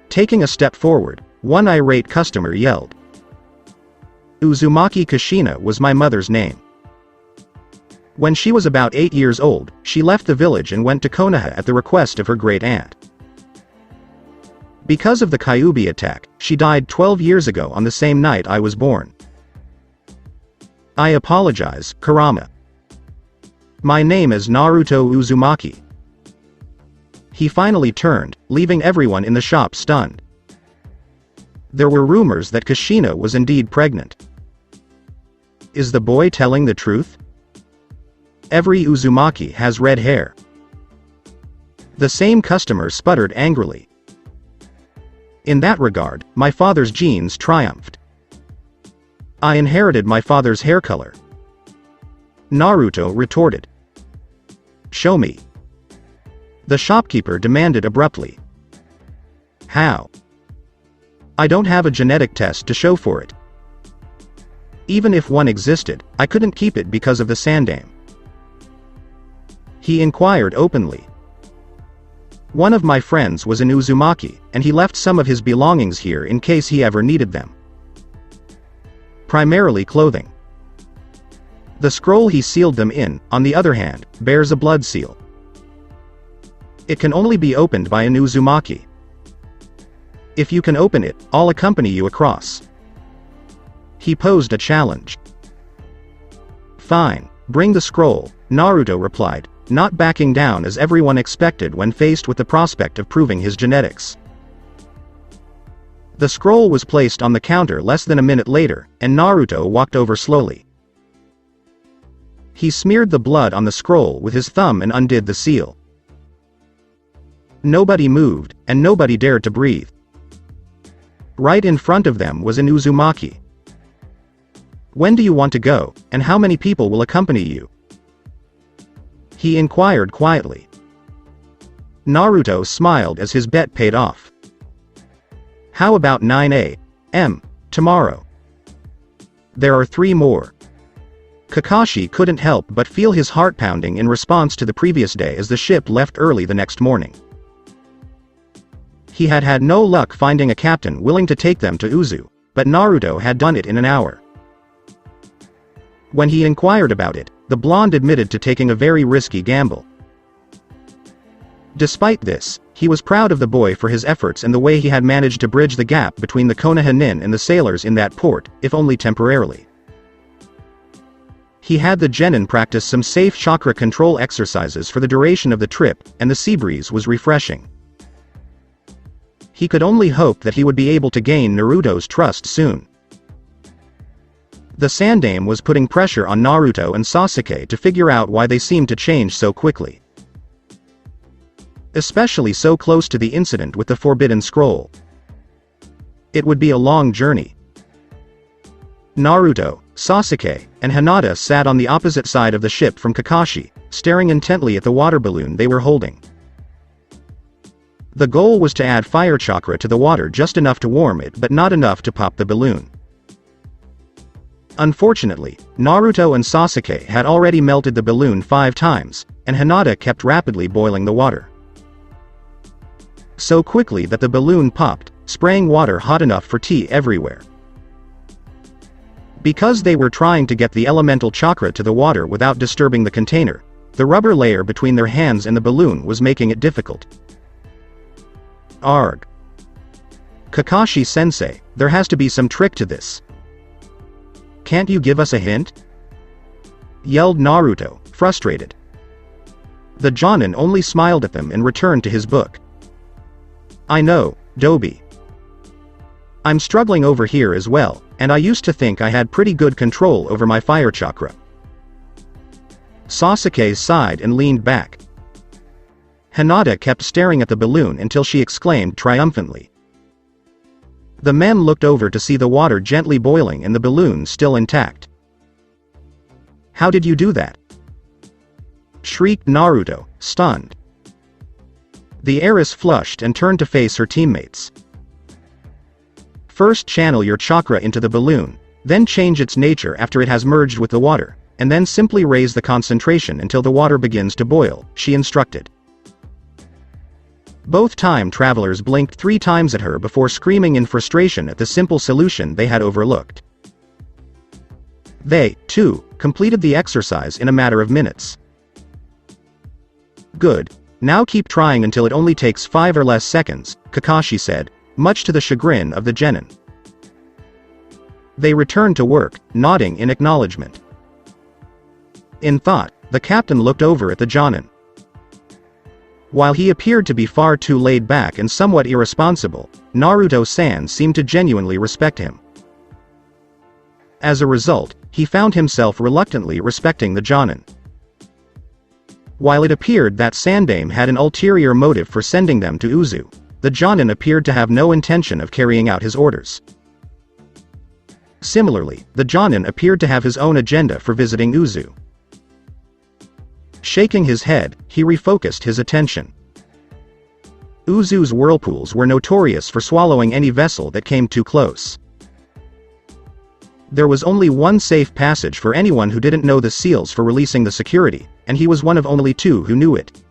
Taking a step forward, one irate customer yelled. Uzumaki Kushina was my mother's name. When she was about 8 years old, she left the village and went to Konoha at the request of her great-aunt. Because of the Kyuubi attack, she died 12 years ago on the same night I was born. I apologize, Kurama. My name is Naruto Uzumaki. He finally turned, leaving everyone in the shop stunned. There were rumors that Kushina was indeed pregnant. Is the boy telling the truth? Every Uzumaki has red hair. The same customer sputtered angrily. In that regard, my father's genes triumphed. I inherited my father's hair color. Naruto retorted. Show me. The shopkeeper demanded abruptly. How? I don't have a genetic test to show for it. Even if one existed, I couldn't keep it because of the sandame. He inquired openly. One of my friends was an Uzumaki, and he left some of his belongings here in case he ever needed them. Primarily clothing. The scroll he sealed them in, on the other hand, bears a blood seal. It can only be opened by an Uzumaki. If you can open it, I'll accompany you across. He posed a challenge. Fine, bring the scroll, Naruto replied, not backing down as everyone expected when faced with the prospect of proving his genetics. The scroll was placed on the counter less than a minute later, and Naruto walked over slowly. He smeared the blood on the scroll with his thumb and undid the seal. Nobody moved, and nobody dared to breathe. Right in front of them was an Uzumaki. "When do you want to go, and how many people will accompany you?" he inquired quietly. Naruto smiled as his bet paid off. "How about 9 a.m. tomorrow? There are 3 more." Kakashi couldn't help but feel his heart pounding in response to the previous day as the ship left early the next morning. He had had no luck finding a captain willing to take them to Uzu, but Naruto had done it in an hour. When he inquired about it, the blonde admitted to taking a very risky gamble. Despite this, he was proud of the boy for his efforts and the way he had managed to bridge the gap between the Konoha and the sailors in that port, if only temporarily. He had the genin practice some safe chakra control exercises for the duration of the trip, and the sea breeze was refreshing. He could only hope that he would be able to gain Naruto's trust soon. The Sandaime was putting pressure on Naruto and Sasuke to figure out why they seemed to change so quickly. Especially so close to the incident with the Forbidden Scroll. It would be a long journey. Naruto, Sasuke, and Hinata sat on the opposite side of the ship from Kakashi, staring intently at the water balloon they were holding. The goal was to add fire chakra to the water just enough to warm it but not enough to pop the balloon. Unfortunately, Naruto and Sasuke had already melted the balloon 5 times, and Hinata kept rapidly boiling the water. So quickly that the balloon popped, spraying water hot enough for tea everywhere. Because they were trying to get the elemental chakra to the water without disturbing the container, the rubber layer between their hands and the balloon was making it difficult. Arg. Kakashi-sensei, there has to be some trick to this. Can't you give us a hint? Yelled Naruto, frustrated. The Jonin only smiled at them and returned to his book. I know, Dobi. I'm struggling over here as well, and I used to think I had pretty good control over my fire chakra. Sasuke sighed and leaned back. Hinata kept staring at the balloon until she exclaimed triumphantly. The men looked over to see the water gently boiling and the balloon still intact. How did you do that? Shrieked Naruto, stunned. The heiress flushed and turned to face her teammates. First channel your chakra into the balloon, then change its nature after it has merged with the water, and then simply raise the concentration until the water begins to boil, she instructed. Both time travelers blinked 3 times at her before screaming in frustration at the simple solution they had overlooked. They, too, completed the exercise in a matter of minutes. Good. Now keep trying until it only takes 5 or less seconds, Kakashi said, much to the chagrin of the genin. They returned to work, nodding in acknowledgement. In thought, the captain looked over at the Jonin. While he appeared to be far too laid back and somewhat irresponsible, Naruto-san seemed to genuinely respect him. As a result, he found himself reluctantly respecting the Jonin. While it appeared that Sandaime had an ulterior motive for sending them to Uzu, the Jonin appeared to have no intention of carrying out his orders. Similarly, the Jonin appeared to have his own agenda for visiting Uzu. Shaking his head, he refocused his attention. Uzu's whirlpools were notorious for swallowing any vessel that came too close. There was only one safe passage for anyone who didn't know the seals for releasing the security, and he was one of only 2 who knew it.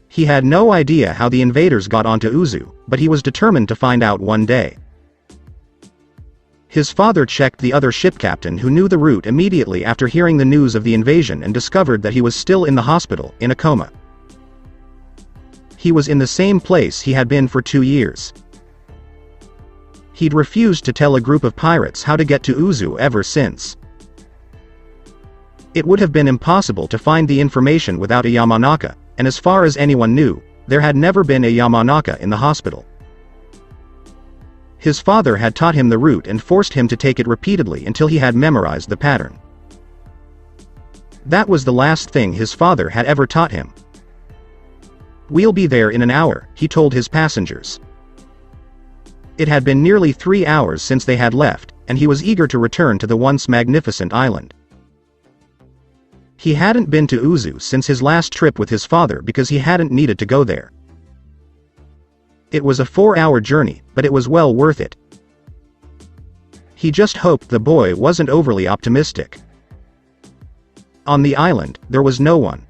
He had no idea how the invaders got onto Uzu, but he was determined to find out one day. His father checked the other ship captain who knew the route immediately after hearing the news of the invasion and discovered that he was still in the hospital, in a coma. He was in the same place he had been for 2 years. He'd refused to tell a group of pirates how to get to Uzu ever since. It would have been impossible to find the information without a Yamanaka, and as far as anyone knew, there had never been a Yamanaka in the hospital. His father had taught him the route and forced him to take it repeatedly until he had memorized the pattern. That was the last thing his father had ever taught him. "We'll be there in an hour," he told his passengers. It had been nearly 3 hours since they had left, and he was eager to return to the once magnificent island. He hadn't been to Uzu since his last trip with his father because he hadn't needed to go there. It was a 4-hour journey, but it was well worth it. He just hoped the boy wasn't overly optimistic. On the island, there was no one.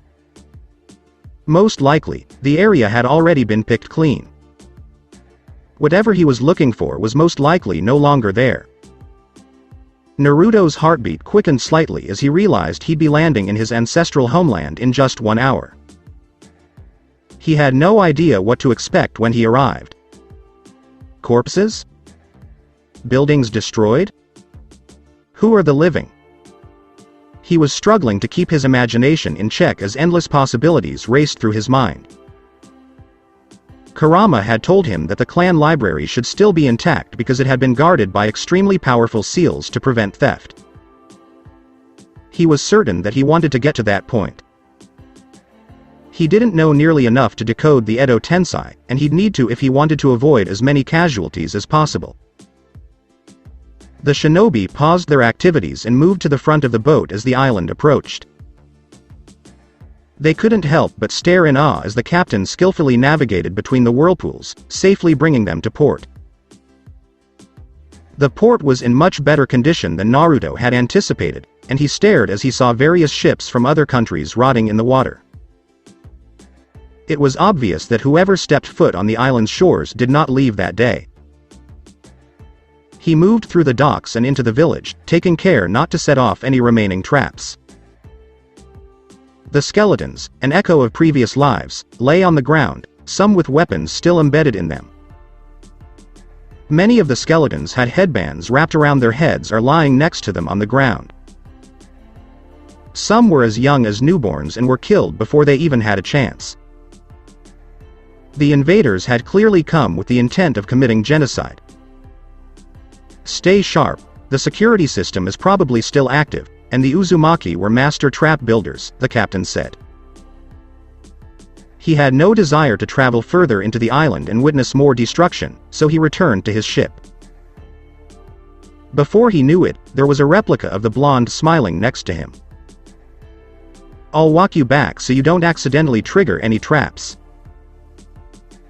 Most likely, the area had already been picked clean. Whatever he was looking for was most likely no longer there. Naruto's heartbeat quickened slightly as he realized he'd be landing in his ancestral homeland in just 1 hour. He had no idea what to expect when he arrived. Corpses? Buildings destroyed? Who are the living? He was struggling to keep his imagination in check as endless possibilities raced through his mind. Kurama had told him that the clan library should still be intact because it had been guarded by extremely powerful seals to prevent theft. He was certain that he wanted to get to that point. He didn't know nearly enough to decode the Edo Tensei, and he'd need to if he wanted to avoid as many casualties as possible. The shinobi paused their activities and moved to the front of the boat as the island approached. They couldn't help but stare in awe as the captain skillfully navigated between the whirlpools, safely bringing them to port. The port was in much better condition than Naruto had anticipated, and he stared as he saw various ships from other countries rotting in the water. It was obvious that whoever stepped foot on the island's shores did not leave that day. He moved through the docks and into the village, taking care not to set off any remaining traps. The skeletons, an echo of previous lives, lay on the ground, some with weapons still embedded in them. Many of the skeletons had headbands wrapped around their heads or lying next to them on the ground. Some were as young as newborns and were killed before they even had a chance. The invaders had clearly come with the intent of committing genocide. "Stay sharp, the security system is probably still active, and the Uzumaki were master trap builders," the captain said. He had no desire to travel further into the island and witness more destruction, so he returned to his ship. Before he knew it, there was a replica of the blonde smiling next to him. "I'll walk you back so you don't accidentally trigger any traps.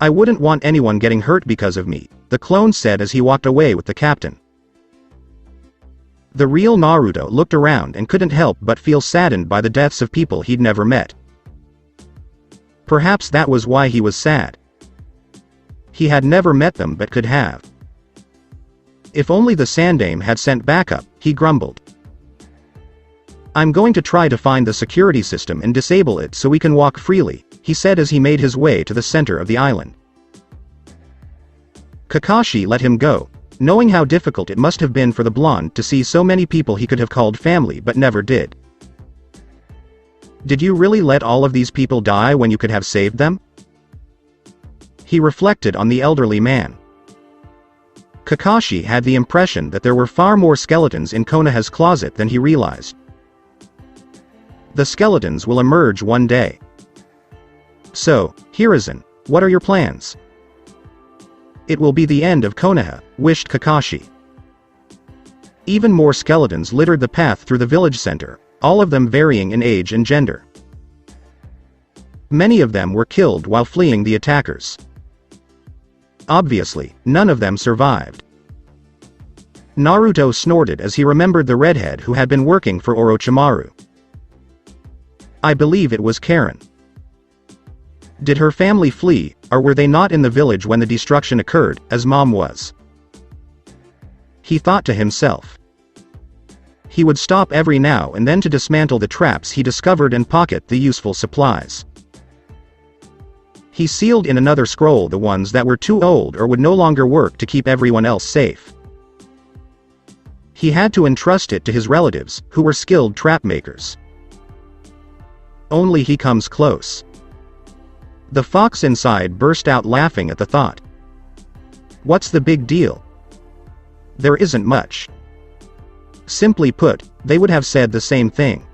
I wouldn't want anyone getting hurt because of me," the clone said as he walked away with the captain. The real Naruto looked around and couldn't help but feel saddened by the deaths of people he'd never met. Perhaps that was why he was sad. He had never met them but could have. If only the Sandaime had sent backup, he grumbled. "I'm going to try to find the security system and disable it so we can walk freely," he said as he made his way to the center of the island. Kakashi let him go, knowing how difficult it must have been for the blonde to see so many people he could have called family but never did. "Did you really let all of these people die when you could have saved them?" He reflected on the elderly man. Kakashi had the impression that there were far more skeletons in Konoha's closet than he realized. The skeletons will emerge one day. "So, Hiruzen, what are your plans?" "It will be the end of Konoha," wished Kakashi. Even more skeletons littered the path through the village center, all of them varying in age and gender. Many of them were killed while fleeing the attackers. Obviously, none of them survived. Naruto snorted as he remembered the redhead who had been working for Orochimaru. I believe it was Karen. Did her family flee, or were they not in the village when the destruction occurred, as Mom was? He thought to himself. He would stop every now and then to dismantle the traps he discovered and pocket the useful supplies. He sealed in another scroll the ones that were too old or would no longer work to keep everyone else safe. He had to entrust it to his relatives, who were skilled trap makers. Only he comes close. The fox inside burst out laughing at the thought. What's the big deal? There isn't much. Simply put, they would have said the same thing.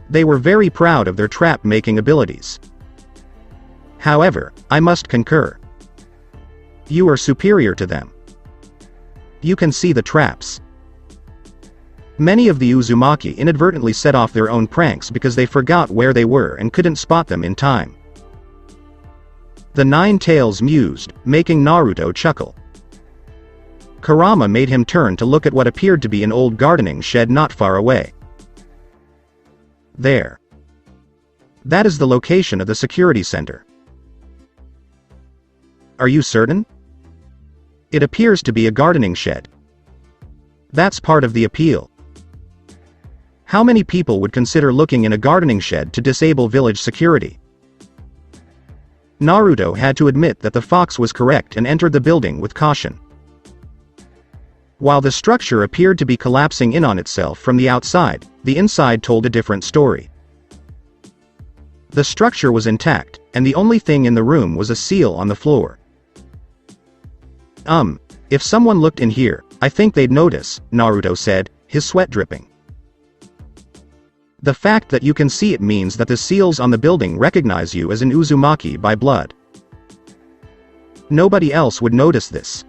They were very proud of their trap-making abilities. However, I must concur. You are superior to them. You can see the traps. Many of the Uzumaki inadvertently set off their own pranks because they forgot where they were and couldn't spot them in time. The Nine Tails mused, making Naruto chuckle. Kurama made him turn to look at what appeared to be an old gardening shed not far away. There. That is the location of the security center. Are you certain? It appears to be a gardening shed. That's part of the appeal. How many people would consider looking in a gardening shed to disable village security? Naruto had to admit that the fox was correct and entered the building with caution. While the structure appeared to be collapsing in on itself from the outside, the inside told a different story. The structure was intact, and the only thing in the room was a seal on the floor. If someone looked in here, I think they'd notice, Naruto said, his sweat dripping. The fact that you can see it means that the seals on the building recognize you as an Uzumaki by blood. Nobody else would notice this.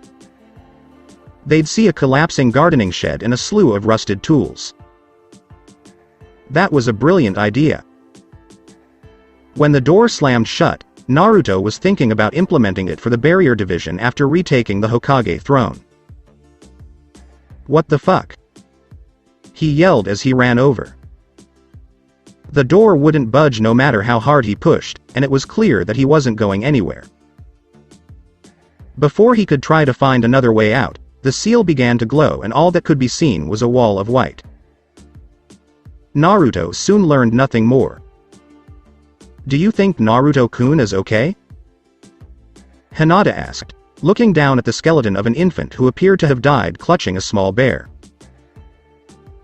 They'd see a collapsing gardening shed and a slew of rusted tools. That was a brilliant idea. When the door slammed shut, Naruto was thinking about implementing it for the barrier division after retaking the Hokage throne. What the fuck? He yelled as he ran over. The door wouldn't budge no matter how hard he pushed, and it was clear that he wasn't going anywhere. Before he could try to find another way out, the seal began to glow and all that could be seen was a wall of white. Naruto soon learned nothing more. Do you think Naruto-kun is okay? Hinata asked, looking down at the skeleton of an infant who appeared to have died clutching a small bear.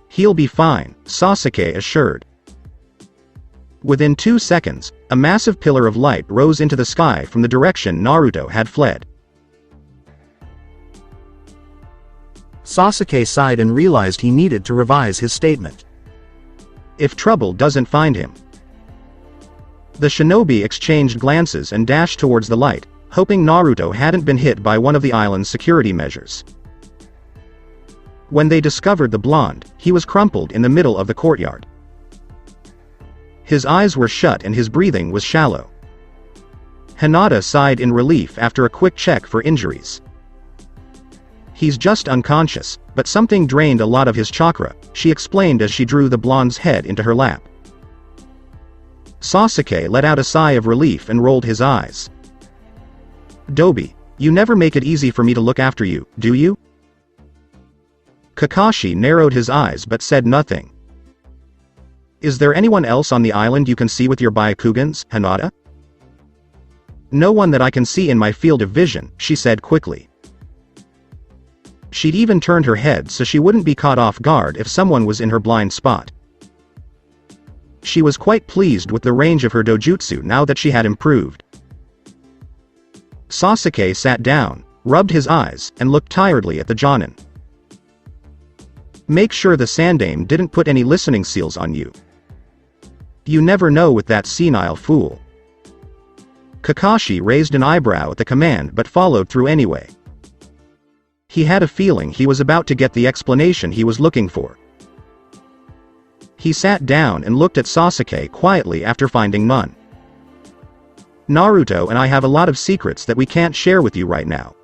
He'll be fine, Sasuke assured. Within 2 seconds, a massive pillar of light rose into the sky from the direction Naruto had fled. Sasuke sighed and realized he needed to revise his statement. If trouble doesn't find him. The shinobi exchanged glances and dashed towards the light, hoping Naruto hadn't been hit by one of the island's security measures. When they discovered the blonde, he was crumpled in the middle of the courtyard. His eyes were shut and his breathing was shallow. Hinata sighed in relief after a quick check for injuries. He's just unconscious, but something drained a lot of his chakra, she explained as she drew the blonde's head into her lap. Sasuke let out a sigh of relief and rolled his eyes. Dobi, you never make it easy for me to look after you, do you? Kakashi narrowed his eyes but said nothing. Is there anyone else on the island you can see with your Byakugans, Hinata? No one that I can see in my field of vision, she said quickly. She'd even turned her head so she wouldn't be caught off guard if someone was in her blind spot. She was quite pleased with the range of her dojutsu now that she had improved. Sasuke sat down, rubbed his eyes, and looked tiredly at the Jonin. Make sure the Sandame didn't put any listening seals on you. You never know with that senile fool. Kakashi raised an eyebrow at the command but followed through anyway. He had a feeling he was about to get the explanation he was looking for. He sat down and looked at Sasuke quietly after finding none. Naruto and I have a lot of secrets that we can't share with you right now.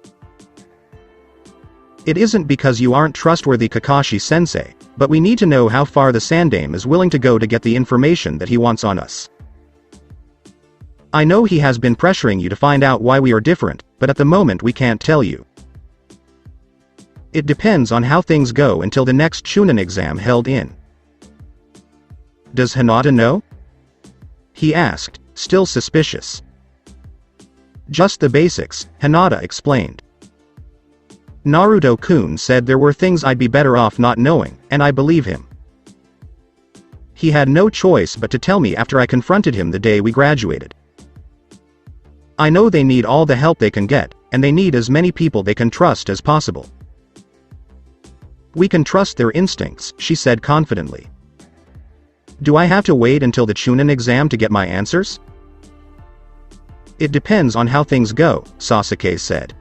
It isn't because you aren't trustworthy, Kakashi-sensei, but we need to know how far the Sandame is willing to go to get the information that he wants on us. I know he has been pressuring you to find out why we are different, but at the moment we can't tell you. It depends on how things go until the next Chunin exam held in. Does Hinata know? He asked, still suspicious. Just the basics, Hinata explained. Naruto-kun said there were things I'd be better off not knowing, and I believe him. He had no choice but to tell me after I confronted him the day we graduated. I know they need all the help they can get, and they need as many people they can trust as possible. We can trust their instincts, she said confidently. Do I have to wait until the Chunin exam to get my answers? It depends on how things go, Sasuke said.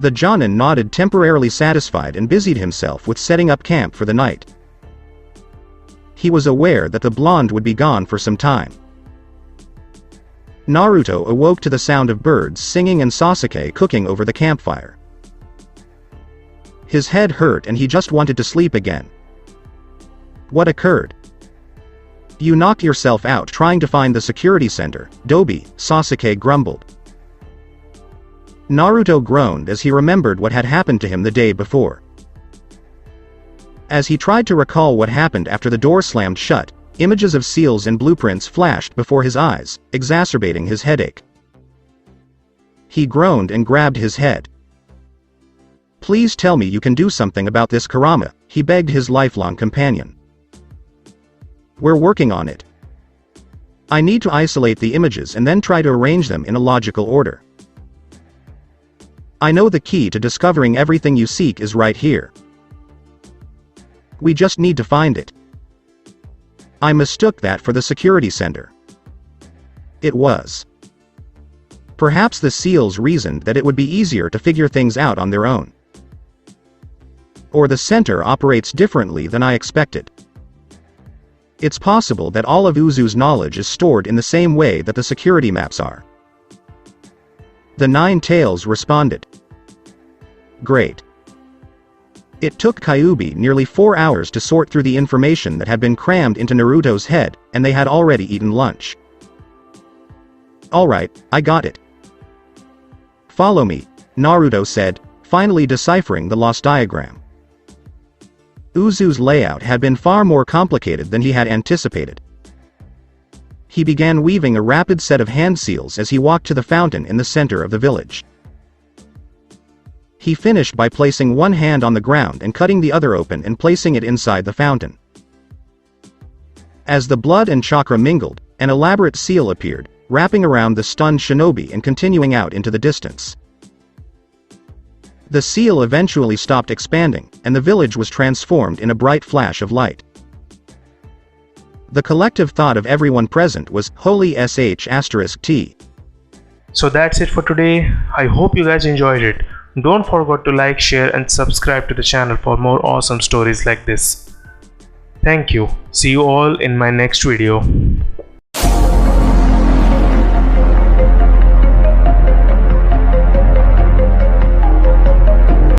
The Jonin nodded, temporarily satisfied, and busied himself with setting up camp for the night. He was aware that the blonde would be gone for some time. Naruto awoke to the sound of birds singing and Sasuke cooking over the campfire. His head hurt and he just wanted to sleep again. What occurred? You knocked yourself out trying to find the security center, Dobi, Sasuke grumbled. Naruto groaned as he remembered what had happened to him the day before. As he tried to recall what happened after the door slammed shut, images of seals and blueprints flashed before his eyes, exacerbating his headache. He groaned and grabbed his head. Please tell me you can do something about this, Kurama, he begged his lifelong companion. We're working on it. I need to isolate the images and then try to arrange them in a logical order. I know the key to discovering everything you seek is right here. We just need to find it. I mistook that for the security center. It was. Perhaps the seals reasoned that it would be easier to figure things out on their own. Or the center operates differently than I expected. It's possible that all of Uzu's knowledge is stored in the same way that the security maps are. The Nine Tails responded. Great. It took Kyuubi nearly 4 hours to sort through the information that had been crammed into Naruto's head, and they had already eaten lunch. Alright, I got it. Follow me, Naruto said, finally deciphering the lost diagram. Uzu's layout had been far more complicated than he had anticipated. He began weaving a rapid set of hand seals as he walked to the fountain in the center of the village. He finished by placing one hand on the ground and cutting the other open and placing it inside the fountain. As the blood and chakra mingled, an elaborate seal appeared, wrapping around the stunned shinobi and continuing out into the distance. The seal eventually stopped expanding, and the village was transformed in a bright flash of light. The collective thought of everyone present was, "Holy sh**t." So that's it for today. I hope you guys enjoyed it. Don't forget to like, share and subscribe to the channel for more awesome stories like this. Thank you. See you all in my next video.